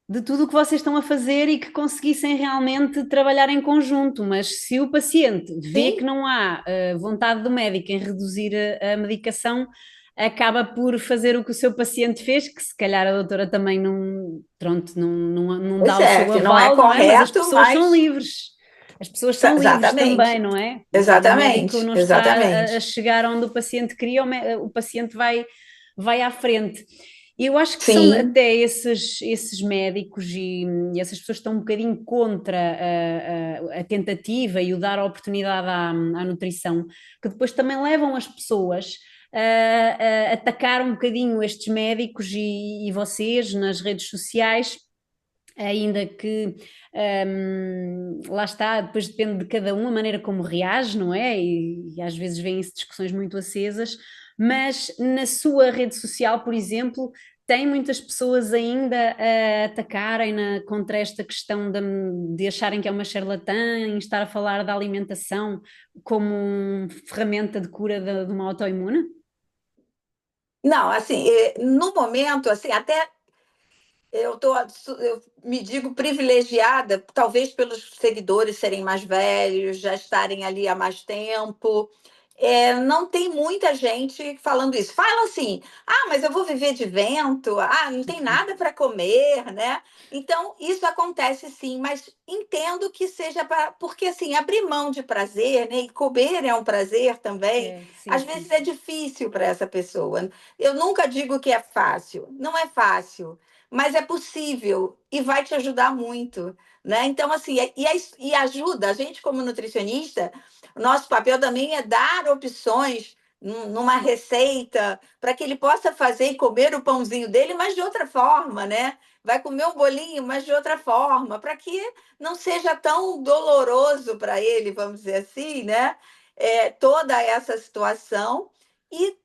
o que vocês estão a fazer e que conseguissem realmente trabalhar em conjunto, mas se o paciente vê que Sim, não há vontade do médico em reduzir a medicação, acaba por fazer o que o seu paciente fez, que se calhar a doutora também não, pronto, não pois dá o é, seu que não é aval, não é? Mas as correto, pessoas são mas livres. As pessoas são livres também, exatamente, não é? O médico exatamente, não está a exatamente. chegar onde o paciente queria, o paciente vai à frente. E eu acho que são Sim. até esses médicos e essas pessoas que estão um bocadinho contra a tentativa e o dar a oportunidade à nutrição, que depois também levam as pessoas a atacar um bocadinho estes médicos e vocês nas redes sociais, ainda que lá está, depois depende de cada um a maneira como reage, não é? E às vezes vêm-se discussões muito acesas, mas na sua rede social, por exemplo, tem muitas pessoas ainda a atacarem contra esta questão de acharem que é uma charlatã e estar a falar da alimentação como uma ferramenta de cura de uma autoimune? Não, assim, no momento, assim, até eu me digo privilegiada, talvez pelos seguidores serem mais velhos, já estarem ali há mais tempo. Não tem muita gente falando isso. Fala assim: ah, mas eu vou viver de vento, ah, não tem Uhum. nada para comer, né? Então, isso acontece sim, mas entendo que seja para. Porque, assim, abrir mão de prazer, né? E comer é um prazer também. É, sim, Às sim, vezes é sim. difícil para essa pessoa. Eu nunca digo que é fácil, não é fácil, mas é possível e vai te ajudar muito, né? Então, assim, e ajuda, a gente como nutricionista, o nosso papel também é dar opções numa receita para que ele possa fazer e comer o pãozinho dele, mas de outra forma, né? Vai comer um bolinho, mas de outra forma, para que não seja tão doloroso para ele, vamos dizer assim, né? Toda essa situação e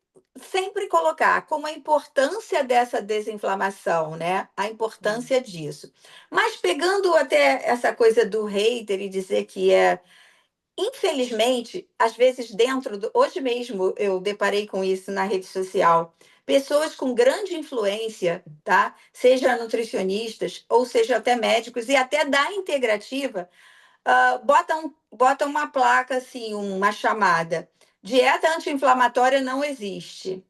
sempre colocar como a importância dessa desinflamação, né? A Claro. importância disso. Mas pegando até essa coisa do hater e dizer que infelizmente, às vezes hoje mesmo eu deparei com isso na rede social. Pessoas com grande influência, tá? Seja nutricionistas ou seja até médicos e até da integrativa, botam uma placa assim, uma chamada. Dieta anti-inflamatória não existe.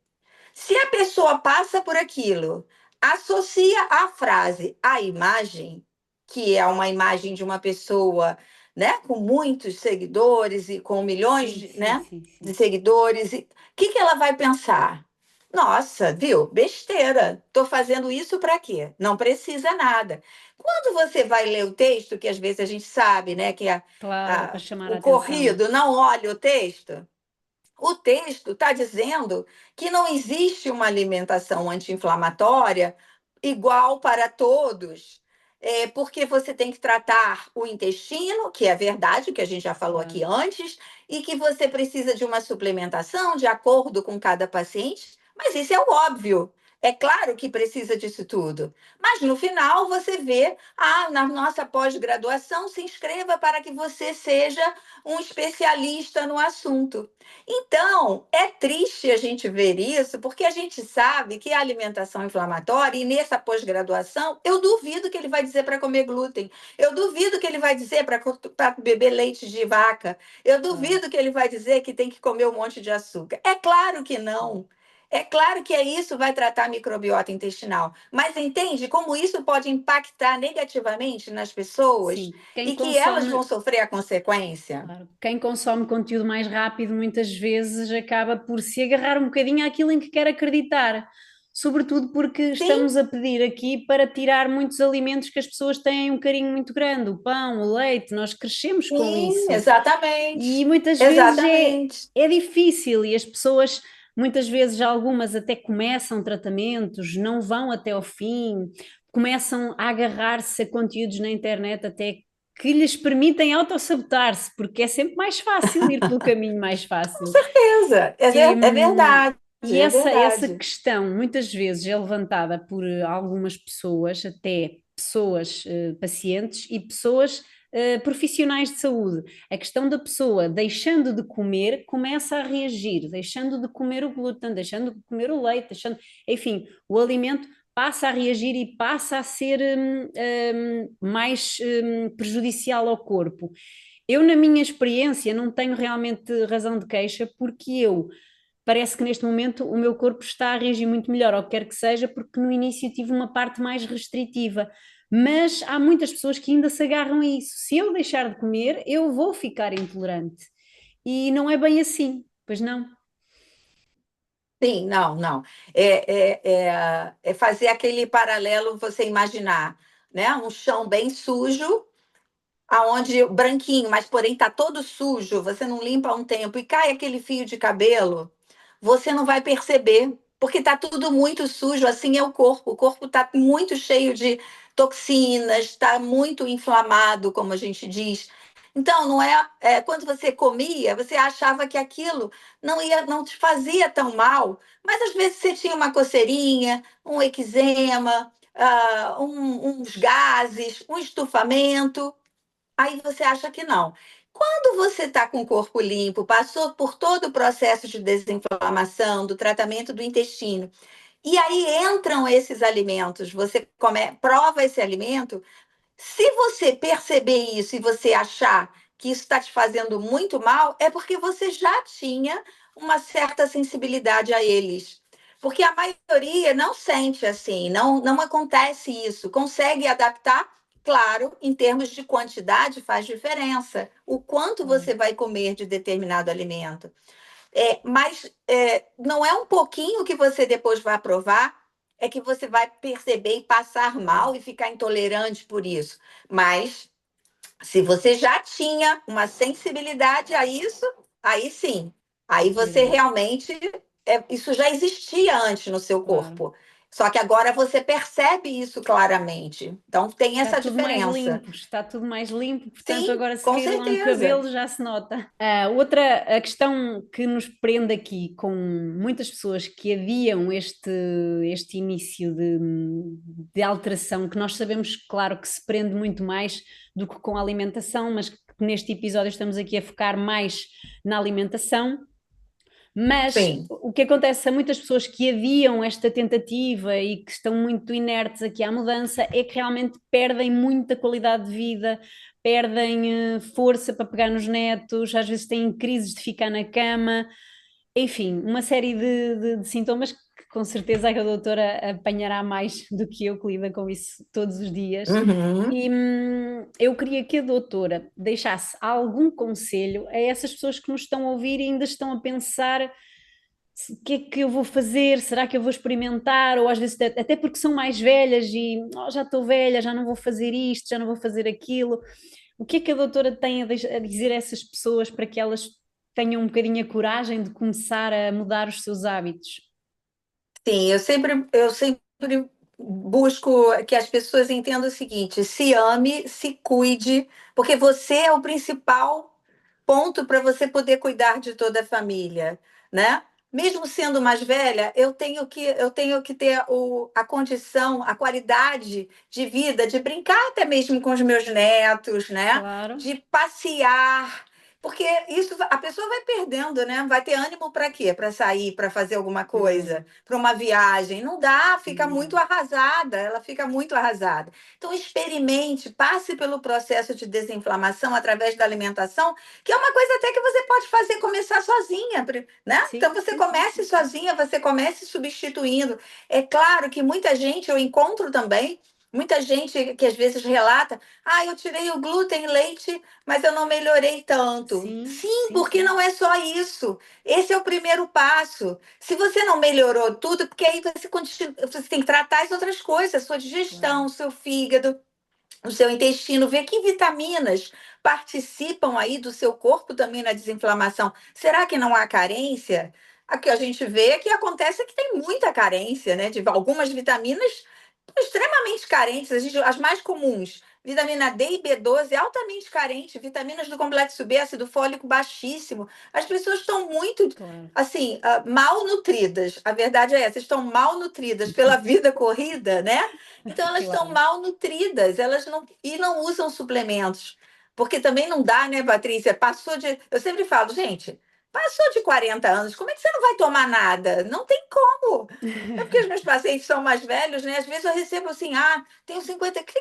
Se a pessoa passa por aquilo, associa a frase à imagem, que é uma imagem de uma pessoa, né, com muitos seguidores e com milhões Sim, de, sim, né, sim, de sim. seguidores, o que ela vai pensar? Nossa, viu? Besteira. Estou fazendo isso para quê? Não precisa nada. Quando você vai ler o texto, que às vezes a gente sabe, né, que Claro, para chamar a o atenção. corrido não olha o texto, o texto está dizendo que não existe uma alimentação anti-inflamatória igual para todos, porque você tem que tratar o intestino, que é verdade, que a gente já falou aqui Claro. antes, e que você precisa de uma suplementação de acordo com cada paciente, mas isso é o óbvio. É claro que precisa disso tudo. Mas no final você vê, na nossa pós-graduação, se inscreva para que você seja um especialista no assunto. Então, é triste a gente ver isso, porque a gente sabe que a alimentação inflamatória, e nessa pós-graduação, eu duvido que ele vai dizer para comer glúten, eu duvido que ele vai dizer para beber leite de vaca, eu Claro. duvido que ele vai dizer que tem que comer um monte de açúcar. É claro que não. É claro que isso vai tratar a microbiota intestinal, mas entende como isso pode impactar negativamente nas pessoas Sim, quem e que elas vão consome, sofrer a consequência? claro, quem consome conteúdo mais rápido muitas vezes acaba por se agarrar um bocadinho àquilo em que quer acreditar. Sobretudo porque Sim, estamos a pedir aqui para tirar muitos alimentos que as pessoas têm um carinho muito grande, o pão, o leite, nós crescemos com sim, isso. E exatamente. muitas vezes Exatamente. é difícil e as pessoas, muitas vezes, algumas até começam tratamentos, não vão até ao fim, começam a agarrar-se a conteúdos na internet até que lhes permitem autossabotar-se, porque é sempre mais fácil ir pelo caminho mais Com fácil. certeza. E, É verdade. É essa verdade. questão muitas vezes é levantada por algumas pessoas, até pessoas, pacientes e pessoas profissionais de saúde. A questão da pessoa deixando de comer começa a reagir, deixando de comer o glúten, deixando de comer o leite, enfim, o alimento passa a reagir e passa a ser mais prejudicial ao corpo. Eu, na minha experiência, não tenho realmente razão de queixa, porque parece que neste momento o meu corpo está a reagir muito melhor, ou quer que seja, porque no início tive uma parte mais restritiva. Mas há muitas pessoas que ainda se agarram a isso. Se eu deixar de comer, eu vou ficar intolerante. E não é bem assim, pois não? Sim, não, não. É fazer aquele paralelo, você imaginar, né? Um chão bem sujo, aonde branquinho, mas porém está todo sujo, você não limpa há um tempo e cai aquele fio de cabelo, você não vai perceber, porque está tudo muito sujo, assim é o corpo está muito cheio de toxinas, está muito inflamado, como a gente diz. Então, não quando você comia, você achava que aquilo não te fazia tão mal, mas às vezes você tinha uma coceirinha, um eczema, uns gases, um estufamento. Aí você acha que não. Quando você está com o corpo limpo, passou por todo o processo de desinflamação, do tratamento do intestino, e aí entram esses alimentos, você prova esse alimento, se você perceber isso e você achar que isso está te fazendo muito mal, é porque você já tinha uma certa sensibilidade a eles. Porque a maioria não sente assim, não acontece isso. Consegue adaptar, claro, em termos de quantidade faz diferença. O quanto Claro. você vai comer de determinado alimento. Mas não é um pouquinho que você depois vai provar, é que você vai perceber e passar Claro. mal e ficar intolerante por isso. Mas se você já tinha uma sensibilidade a isso, aí sim, aí você Exato. realmente, isso já existia antes no seu Claro. corpo. Só que agora você percebe isso claramente. Então tem Está essa tudo mais diferença. limpo, está tudo mais limpo, portanto, Sim, agora se com cair lá um certeza. cabelo já se nota. A questão que nos prende aqui com muitas pessoas que adiam este início de alteração, que nós sabemos, claro, que se prende muito mais do que com a alimentação, mas que neste episódio estamos aqui a focar mais na alimentação. Mas Sim. o que acontece a muitas pessoas que adiam esta tentativa e que estão muito inertes aqui à mudança é que realmente perdem muita qualidade de vida, perdem força para pegar nos netos, às vezes têm crises de ficar na cama, enfim, uma série de sintomas que com certeza a doutora apanhará mais do que eu que lida com isso todos os dias. Uhum. E eu queria que a doutora deixasse algum conselho a essas pessoas que nos estão a ouvir e ainda estão a pensar o que é que eu vou fazer, será que eu vou experimentar, ou às vezes até porque são mais velhas e "Oh, já estou velha, já não vou fazer isto, já não vou fazer aquilo. O que é que a doutora tem a dizer a essas pessoas para que elas tenham um bocadinho a coragem de começar a mudar os seus hábitos? Sim, eu sempre busco que as pessoas entendam o seguinte: se ame, se cuide, porque você é o principal ponto para você poder cuidar de toda a família, né? Mesmo sendo mais velha, eu tenho que ter a condição, a qualidade de vida, de brincar até mesmo com os meus netos, né? Claro, De passear. Porque isso a pessoa vai perdendo, né? Vai ter ânimo para quê? Para sair, para fazer alguma Não, coisa, para uma viagem. Não dá, fica não muito dá. arrasada, ela fica muito arrasada. Então, experimente, passe pelo processo de desinflamação através da alimentação, que é uma coisa até que você pode fazer, começar sozinha, né? Então, Sim, você sim, sim, comece sim, sim. sozinha, você comece substituindo. É claro que muita gente, eu encontro também, muita gente que às vezes relata, eu tirei o glúten, leite, mas eu não melhorei tanto. Sim, Sim, sim, porque sim. não é só isso. Esse é o primeiro passo. Se você não melhorou tudo, porque aí você, você tem que tratar as outras coisas, a sua digestão, Claro. o seu fígado, o seu intestino, ver que vitaminas participam aí do seu corpo também na desinflamação. Será que não há carência? O que a gente vê que acontece é que tem muita carência, né? De algumas vitaminas extremamente carentes, as mais comuns. Vitamina D e B12 altamente carente, vitaminas do complexo B, ácido fólico baixíssimo. As pessoas estão muito, Claro, assim, mal nutridas. A verdade é essa, estão mal nutridas pela vida corrida, né? Então elas estão claro. mal nutridas, elas não usam suplementos. Porque também não dá, né, Patrícia? Passou de. Eu sempre falo, gente, passou de 40 anos, como é que você não vai tomar nada? Não tem como. É porque os meus pacientes são mais velhos, né? Às vezes eu recebo assim, tenho 50. O que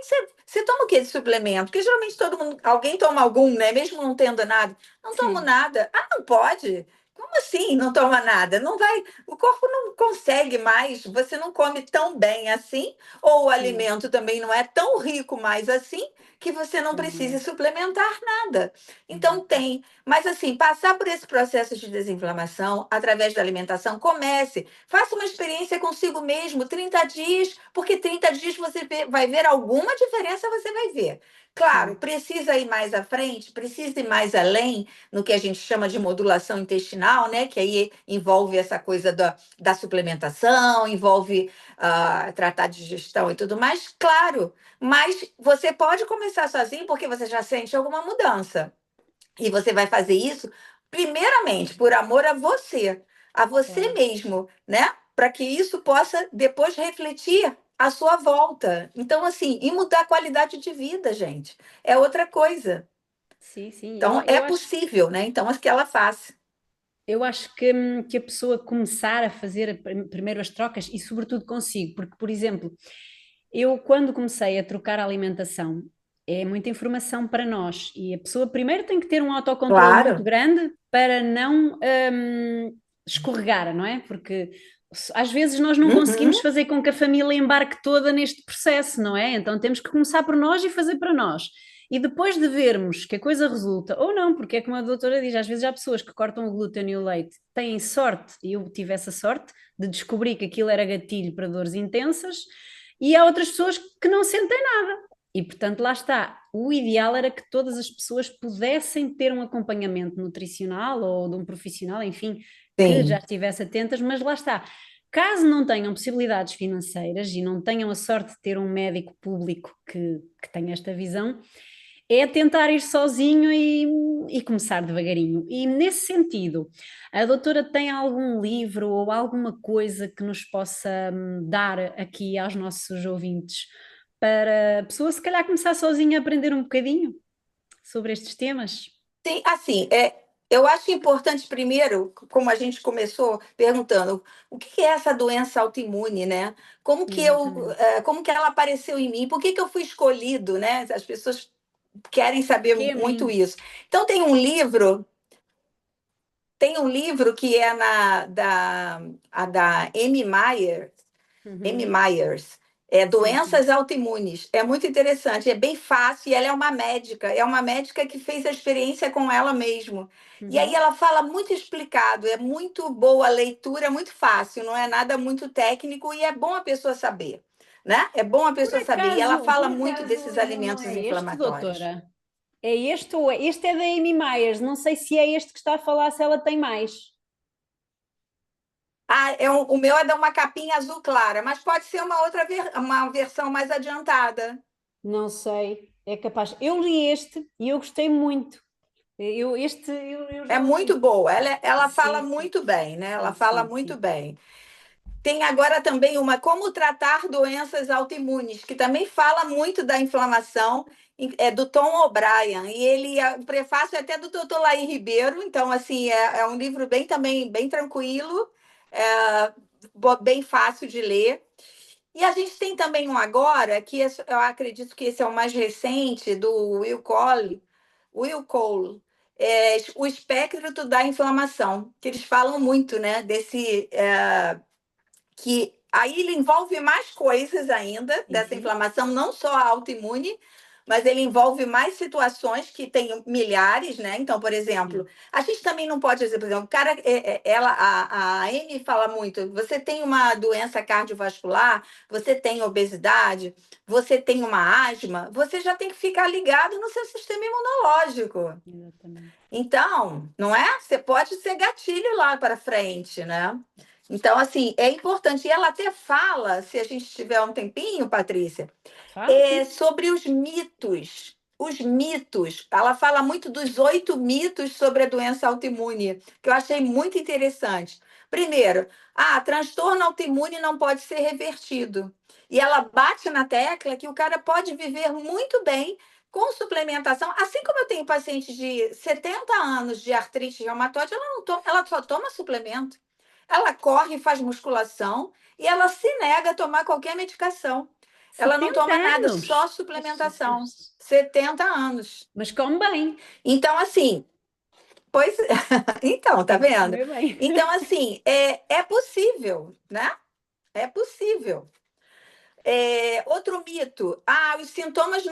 você toma o que de suplemento? Porque geralmente todo mundo, alguém toma algum, né? Mesmo não tendo nada. Não tomo Sim, nada. Não pode. Como assim não toma nada? Não vai, o corpo não consegue mais, você não come tão bem assim, ou o sim. alimento também não é tão rico mais assim, que você não precise Exato, suplementar nada. Então exato. tem, mas assim, passar por esse processo de desinflamação através da alimentação, comece. Faça uma experiência consigo mesmo, 30 dias, porque 30 dias você vai ver alguma diferença, você vai ver. Claro, Sim, precisa ir mais à frente, precisa ir mais além no que a gente chama de modulação intestinal, né? Que aí envolve essa coisa da suplementação, envolve tratar de digestão e tudo mais, claro. Mas você pode começar sozinho porque você já sente alguma mudança. E você vai fazer isso, primeiramente, por amor a você claro. mesmo, né? Para que isso possa depois refletir à sua volta. Então, assim, e mudar a qualidade de vida, gente, é outra coisa. Sim, sim. Então, é possível, né? Então, que ela faça. Eu acho que a pessoa começar a fazer primeiro as trocas e, sobretudo, consigo, porque, por exemplo, eu quando comecei a trocar a alimentação, é muita informação para nós e a pessoa primeiro tem que ter um autocontrole muito Claro. grande para não escorregar, não é? Porque às vezes nós não Uhum. conseguimos fazer com que a família embarque toda neste processo, não é? Então temos que começar por nós e fazer para nós. E depois de vermos que a coisa resulta, ou não, porque é como a doutora diz, às vezes há pessoas que cortam o glúten e o leite, têm sorte, e eu tive essa sorte, de descobrir que aquilo era gatilho para dores intensas, e há outras pessoas que não sentem nada. E portanto, lá está. O ideal era que todas as pessoas pudessem ter um acompanhamento nutricional ou de um profissional, enfim, que já Sim. estivesse atentas, mas lá está. Caso não tenham possibilidades financeiras e não tenham a sorte de ter um médico público que tenha esta visão, é tentar ir sozinho e começar devagarinho. E nesse sentido, a doutora tem algum livro ou alguma coisa que nos possa dar aqui aos nossos ouvintes para a pessoa se calhar começar sozinha a aprender um bocadinho sobre estes temas? Sim, assim, eu acho importante primeiro, como a gente começou perguntando, o que é essa doença autoimune, né? Exatamente. Como que ela apareceu em mim? Por que eu fui escolhido, né? As pessoas querem saber Porque a muito mim. isso. Então tem um livro que é da Amy Uhum. Myers, Sim, sim. Doenças Autoimunes. É muito interessante, é bem fácil, e ela é uma médica que fez a experiência com ela mesmo. E aí Uhum. ela fala muito explicado, é muito boa a leitura, é muito fácil, não é nada muito técnico e é bom a pessoa saber, né? É bom a pessoa saber. E ela Por fala muito acaso o desses livro não alimentos é este, inflamatórios. doutora? É este ou é? Este é da Amy Myers. Não sei se é este que está a falar, se ela tem mais. O meu é de uma capinha azul clara, mas pode ser uma versão mais adiantada. Não sei, é capaz. Eu li este e eu gostei muito. Eu É já muito li. boa. Ela fala Sim, sim, muito bem, né? Ela sim, fala sim, muito sim. bem. Tem agora também uma Como Tratar Doenças Autoimunes, que também fala muito da inflamação É do Tom O'Brien, e o prefácio é até do Dr. Laí Ribeiro, então, assim, é um livro bem também, bem tranquilo, é, bem fácil de ler. E a gente tem também um agora, eu acredito que esse é o mais recente, do Will Cole, O Espectro da Inflamação, que eles falam muito, né, que aí ele envolve mais coisas ainda dessa Uhum. inflamação, não só a autoimune, mas ele envolve mais situações que tem milhares, né? Então, por exemplo, Sim. a gente também não pode dizer, por exemplo, o cara, a Amy fala muito, você tem uma doença cardiovascular, você tem obesidade, você tem uma asma, você já tem que ficar ligado no seu sistema imunológico. Exatamente. Então, não é? Você pode ser gatilho lá para frente, né? Então, assim, é importante. E ela até fala, se a gente tiver um tempinho, Patrícia, Fala, sim. sobre os mitos. Os mitos. Ela fala muito dos 8 mitos sobre a doença autoimune, que eu achei muito interessante. Primeiro, transtorno autoimune não pode ser revertido. E ela bate na tecla que o cara pode viver muito bem com suplementação. Assim como eu tenho pacientes de 70 anos de artrite reumatoide, ela, não toma, ela só toma suplemento. Ela corre, faz musculação e ela se nega a tomar qualquer medicação. Ela não 70 toma nada, só anos. Ai, suplementação. Jesus. 70 anos. Mas come bem. Então, assim, pois. Então, tá Tem que vendo? comer bem. Então, assim, é possível, né? É possível. Outro mito. Os sintomas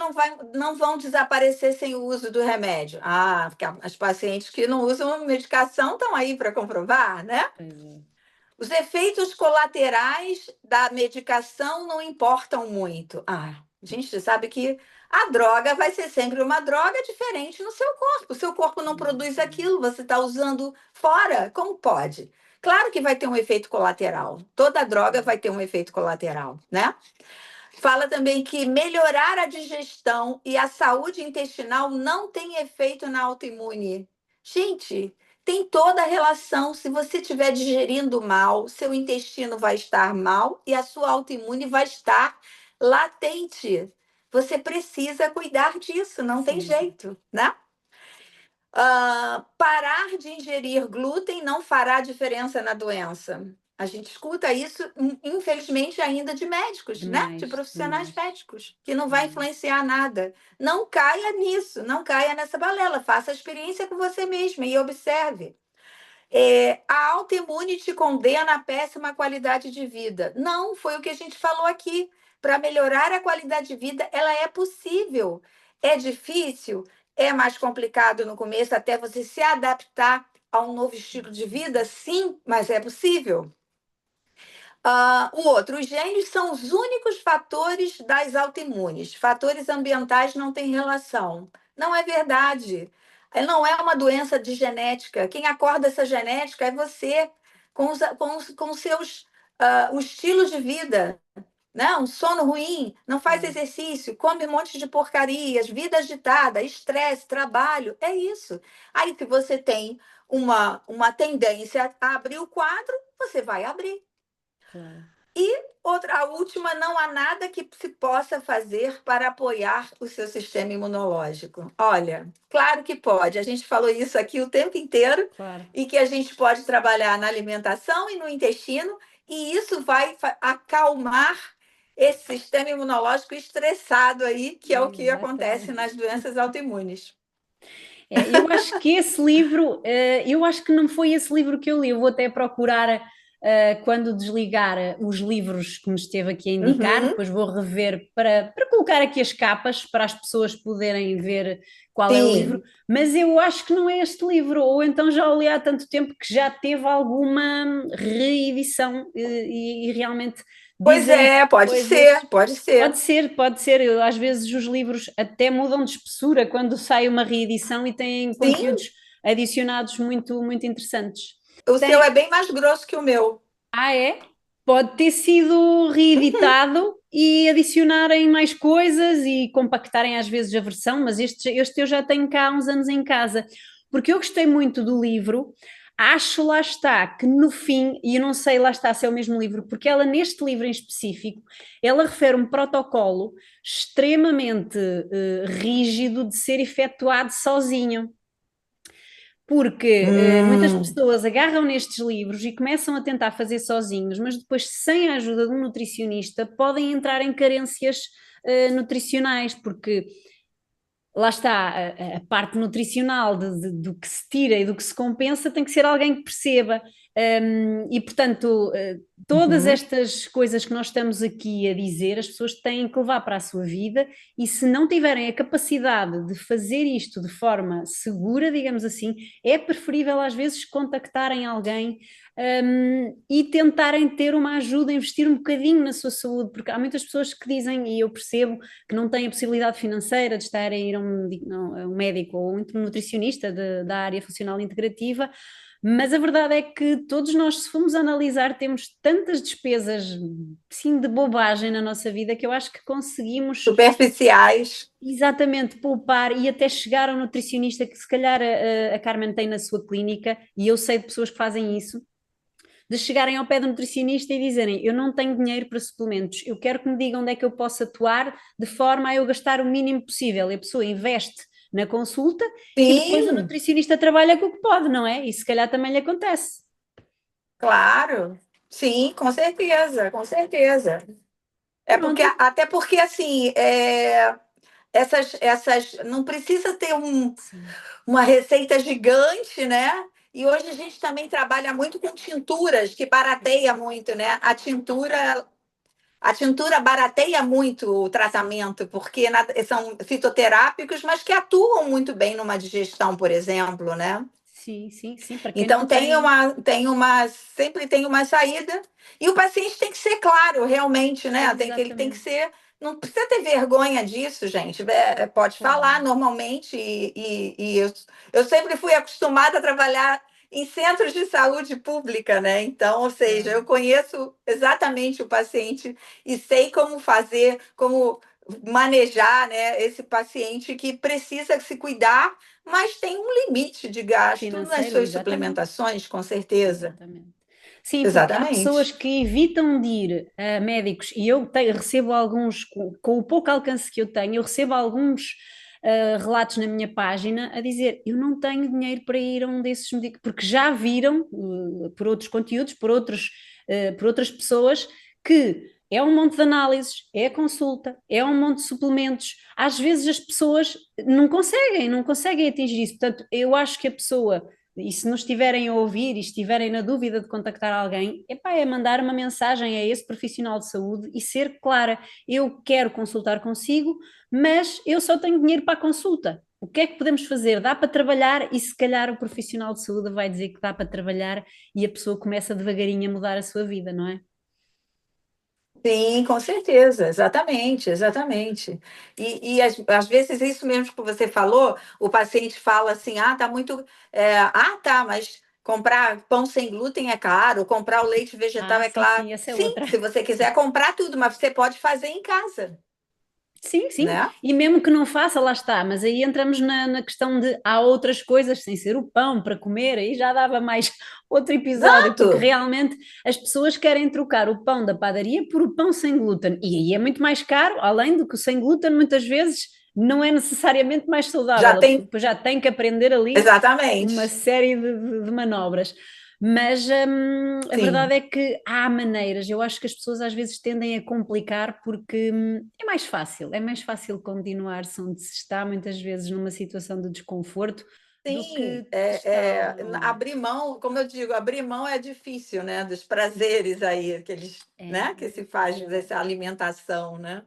não vão desaparecer sem o uso do remédio. Porque as pacientes que não usam medicação estão aí para comprovar, né? Pois é. Os efeitos colaterais da medicação não importam muito. A gente sabe que a droga vai ser sempre uma droga diferente no seu corpo. O seu corpo não produz Exatamente. aquilo, você está usando fora. Como pode? Claro que vai ter um efeito colateral. Toda droga vai ter um efeito colateral, né? Fala também que melhorar a digestão e a saúde intestinal não tem efeito na autoimune. Gente, tem toda a relação. Se você estiver digerindo mal, seu intestino vai estar mal e a sua autoimune vai estar latente. Você precisa cuidar disso, não tem Sim. jeito, né? Parar de ingerir glúten não fará diferença na doença. A gente escuta isso, infelizmente, ainda de médicos, né? De Demais, profissionais demais. médicos, que não vai Demais. influenciar nada. Não caia nisso, não caia nessa balela. Faça a experiência com você mesma e observe. A autoimune te condena a péssima qualidade de vida. Não, foi o que a gente falou aqui. Para melhorar a qualidade de vida, ela é possível. É difícil, é mais complicado no começo, até você se adaptar a um novo estilo de vida, sim, mas é possível. O outro, os genes são os únicos fatores das autoimunes. Fatores ambientais não têm relação. Não é verdade. Não é uma doença de genética. Quem acorda essa genética é você, com seus, o estilo de vida. Né? Um sono ruim, não faz Claro. exercício, come um monte de porcarias, vida agitada, estresse, trabalho. É isso. Aí, se você tem uma tendência a abrir o quadro, você vai abrir. Claro. E a última, não há nada que se possa fazer para apoiar o seu sistema imunológico. Olha, claro que pode. A gente falou isso aqui o tempo inteiro Claro. e que a gente pode trabalhar na alimentação e no intestino, e isso vai acalmar esse sistema imunológico estressado aí, que é o que acontece Exatamente. nas doenças autoimunes. Eu acho que esse livro, eu acho que não foi esse livro que eu li. Eu vou até procurar, quando desligar os livros que me esteve aqui a indicar, Uhum, depois vou rever para colocar aqui as capas para as pessoas poderem ver qual é o livro. sim. Mas eu acho que não é este livro, ou então já o li há tanto tempo que já teve alguma reedição e realmente Pois dizem é, pode coisas. ser, pode ser. Pode ser, pode ser. Às vezes os livros até mudam de espessura quando sai uma reedição e têm Sim, conteúdos adicionados muito, muito interessantes. o seu é Tem, bem mais grosso que o meu. é? Pode ter sido Uhum. reeditado e adicionarem mais coisas e compactarem às vezes a versão, mas este eu já tenho cá há uns anos em casa, porque eu gostei muito do livro. Acho, lá está, que no fim, e eu não sei, lá está, se é o mesmo livro, porque ela, neste livro em específico, ela refere um protocolo extremamente rígido de ser efetuado sozinho. Porque muitas Hum, pessoas agarram nestes livros e começam a tentar fazer sozinhos, mas depois, sem a ajuda de um nutricionista, podem entrar em carências nutricionais, porque lá está, a parte nutricional do que se tira e do que se compensa tem que ser alguém que perceba. E, portanto, todas uhum. estas coisas que nós estamos aqui a dizer, as pessoas têm que levar para a sua vida e se não tiverem a capacidade de fazer isto de forma segura, digamos assim, é preferível às vezes contactarem alguém e tentarem ter uma ajuda, investir um bocadinho na sua saúde, porque há muitas pessoas que dizem, e eu percebo, que não têm a possibilidade financeira de estar a ir a um médico ou um nutricionista da área funcional integrativa, mas a verdade é que todos nós, se formos analisar, temos tantas despesas, sim, de bobagem na nossa vida que eu acho que conseguimos Superficiais. exatamente poupar e até chegar ao nutricionista que se calhar a Carmen tem na sua clínica, e eu sei de pessoas que fazem isso, de chegarem ao pé do nutricionista e dizerem: Eu não tenho dinheiro para suplementos, eu quero que me digam onde é que eu posso atuar de forma a eu gastar o mínimo possível. E a pessoa investe na consulta e depois o Sim, nutricionista trabalha com o que pode, não é? E se calhar também lhe acontece. claro. Sim, com certeza, com certeza. É porque, Pronto. até porque, assim, essas não precisa ter Sim. uma receita gigante, né? E hoje a gente também trabalha muito com tinturas, que barateia muito, né? A tintura barateia muito o tratamento, porque são fitoterápicos, mas que atuam muito bem numa digestão, por exemplo, né? Sim, sim, sim. Para quem Então não tem. sempre tem uma saída, e o paciente tem que ser claro, realmente, né? Ele tem que Exatamente. ser, não precisa ter vergonha disso, gente. Pode falar Claro. normalmente, e eu sempre fui acostumada a trabalhar em centros de saúde pública, né? Então, ou seja, Claro. eu conheço exatamente o paciente e sei como fazer, como manejar, né, esse paciente que precisa se cuidar, mas tem um limite de gasto nas Financeiro, suas exatamente. suplementações, com certeza. Exatamente. Sim, porque há pessoas Exatamente. que evitam de ir a médicos e eu recebo alguns, com o pouco alcance que eu tenho, eu recebo alguns relatos na minha página a dizer eu não tenho dinheiro para ir a um desses médicos, porque já viram por outros conteúdos, por outras pessoas, que é um monte de análises, é a consulta, é um monte de suplementos. Às vezes as pessoas não conseguem atingir isso. Portanto, eu acho que a pessoa e se nos estiverem a ouvir e estiverem na dúvida de contactar alguém, epá, é mandar uma mensagem a esse profissional de saúde e ser clara: eu quero consultar consigo, mas eu só tenho dinheiro para a consulta. O que é que podemos fazer? Dá para trabalhar? E se calhar o profissional de saúde vai dizer que dá para trabalhar e a pessoa começa devagarinho a mudar a sua vida, não é? Sim, com certeza, exatamente, exatamente. E às vezes isso mesmo que você falou, o paciente fala assim, tá muito, tá, mas comprar pão sem glúten é caro, comprar o leite vegetal Ah, é sim, claro. sim, essa é Sim, outra. se você quiser comprar tudo, mas você pode fazer em casa, Sim, sim, né? e mesmo que não faça, lá está, mas aí entramos na questão de há outras coisas sem ser o pão para comer, aí já dava mais outro episódio, porque Exato, realmente as pessoas querem trocar o pão da padaria por o pão sem glúten, e aí é muito mais caro, além do que o sem glúten muitas vezes não é necessariamente mais já saudável, a pessoa tem, depois já tem que aprender ali uma exatamente, série de manobras. Mas a verdade sim. é que há maneiras, eu acho que as pessoas às vezes tendem a complicar porque é mais fácil continuar-se onde se está, muitas vezes numa situação de desconforto, do Sim, que testar. abrir mão, como eu digo, abrir mão é difícil, né? Dos prazeres aí, É. né? Que se faz dessa alimentação, né?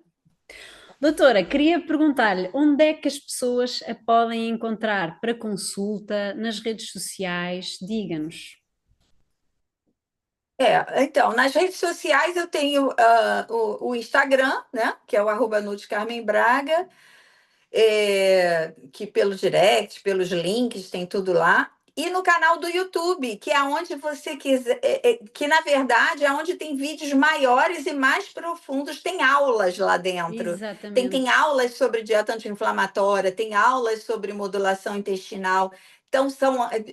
Doutora, queria perguntar-lhe onde é que as pessoas a podem encontrar para consulta nas redes sociais? Diga-nos. Então, nas redes sociais eu tenho o Instagram, né? Que é o @NutriCarmenBraga, que pelo direct, pelos links, tem tudo lá. E no canal do YouTube, que é onde você quiser, que na verdade é onde tem vídeos maiores e mais profundos, tem aulas lá dentro. Tem Exatamente. aulas sobre dieta anti-inflamatória, tem aulas sobre modulação intestinal, Então,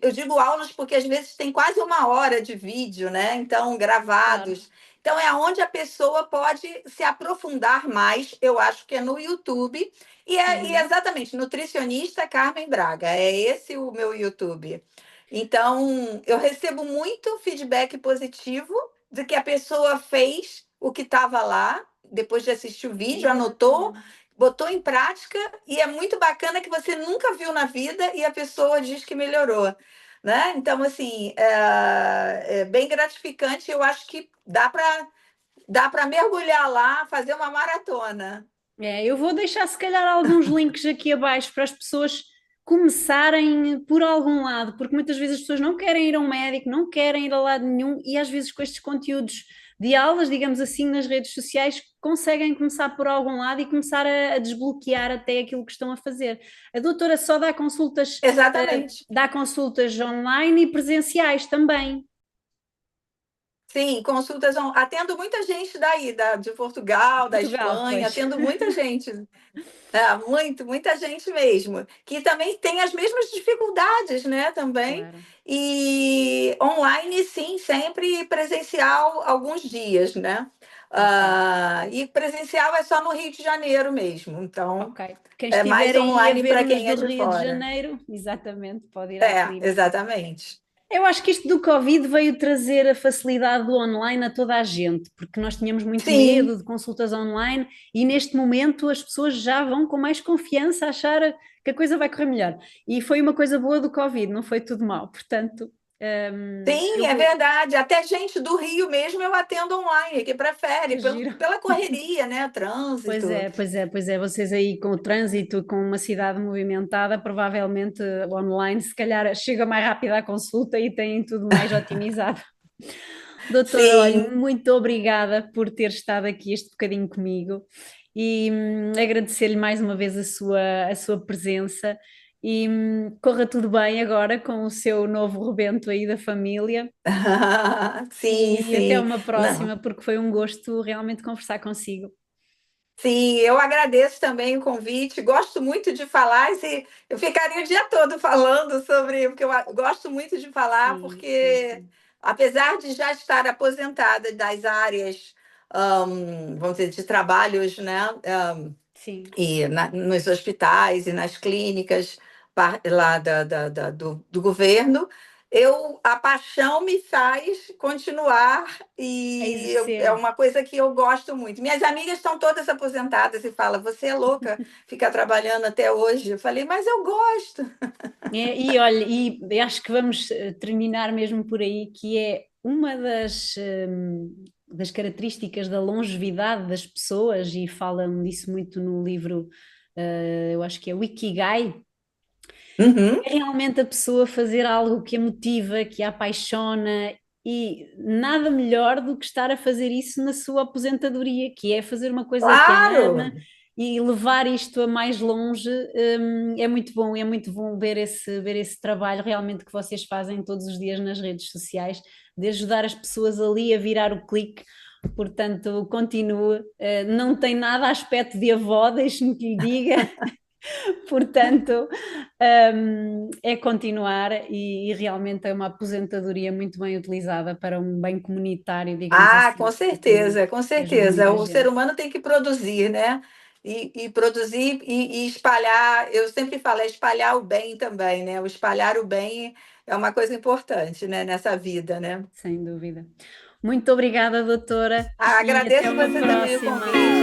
eu digo aulas porque às vezes tem quase 1 hora de vídeo, né? Então, Claro. gravados. Então, é onde a pessoa pode se aprofundar mais, eu acho que é no YouTube. E é Uhum. exatamente, nutricionista Carmen Braga, é esse o meu YouTube. Então, eu recebo muito feedback positivo de que a pessoa fez o que estava lá, depois de assistir o vídeo, anotou, Exatamente. botou em prática, e é muito bacana que você nunca viu na vida e a pessoa diz que melhorou. Né? Então, assim, é bem gratificante. Eu acho que dá para mergulhar lá, fazer uma maratona. Eu vou deixar se calhar alguns links aqui abaixo para as pessoas começarem por algum lado, porque muitas vezes as pessoas não querem ir a um médico, não querem ir a lado nenhum e às vezes com estes conteúdos de aulas, digamos assim, nas redes sociais, conseguem começar por algum lado e começar a desbloquear até aquilo que estão a fazer. A doutora só Exatamente. dá consultas online e presenciais também. Sim, consultas. Atendo muita gente daí, de Portugal, da Portugal, Espanha, pois. atendo muita gente. Muita gente mesmo, que também tem as mesmas dificuldades, né, também. Claro. E online, sim, sempre presencial alguns dias, né? Ok. E presencial é só no Rio de Janeiro mesmo, então Ok. Quem é estiver mais aí a online para ver-nos quem é do de Rio de fora. Janeiro, exatamente, pode ir à É, clínica. exatamente. Eu acho que isto do Covid veio trazer a facilidade do online a toda a gente, porque nós tínhamos muito Sim. medo de consultas online e neste momento as pessoas já vão com mais confiança a achar que a coisa vai correr melhor. E foi uma coisa boa do Covid, não foi tudo mal. Portanto, Sim, eu é vou. verdade. Até gente do Rio mesmo eu atendo online, que prefere, Que giro. pela correria, né? Trânsito. Pois é, pois é. Vocês aí com o trânsito, com uma cidade movimentada, provavelmente online, se calhar chega mais rápido à consulta e têm tudo mais otimizado. Doutora, olha, Sim. muito obrigada por ter estado aqui este bocadinho comigo e agradecer-lhe mais uma vez a sua presença e corra tudo bem agora com o seu novo rebento aí da família Sim, e até sim. uma Não. próxima, porque foi um gosto realmente conversar consigo. Sim, eu agradeço também o convite. Gosto muito de falar, eu ficaria o dia todo falando sobre, porque gosto muito de falar, Sim, sim, porque sim. apesar de já estar aposentada das áreas, vamos dizer, de trabalhos, né? Sim. Nos hospitais e nas clínicas lá do governo, a paixão me faz continuar A e é exercer. uma coisa que eu gosto muito. Minhas amigas estão todas aposentadas e falam: você é louca ficar trabalhando até hoje. Eu falei: mas eu gosto. E olha, e acho que vamos terminar mesmo por aí, que é uma das características da longevidade das pessoas, e falam disso muito no livro, eu acho que é o Ikigai, Uhum. é realmente a pessoa fazer algo que a motiva, que a apaixona, e nada melhor do que estar a fazer isso na sua aposentadoria, que é fazer uma coisa que Claro! ama e levar isto a mais longe. É muito bom ver esse trabalho realmente que vocês fazem todos os dias nas redes sociais, de ajudar as pessoas ali a virar o clique. Portanto, continue. Não tem nada aspecto de avó, deixe-me que lhe diga. Portanto, é continuar e realmente é uma aposentadoria muito bem utilizada para um bem comunitário, digamos Ah, assim, com que certeza, com ajude certeza. muita O ser gente. humano tem que produzir, né? E produzir e espalhar. Eu sempre falo, é espalhar o bem também, né? O espalhar o bem é uma coisa importante, né? Nessa vida, né? Sem dúvida. Muito obrigada, doutora, e até Agradeço uma você também o próxima. convite.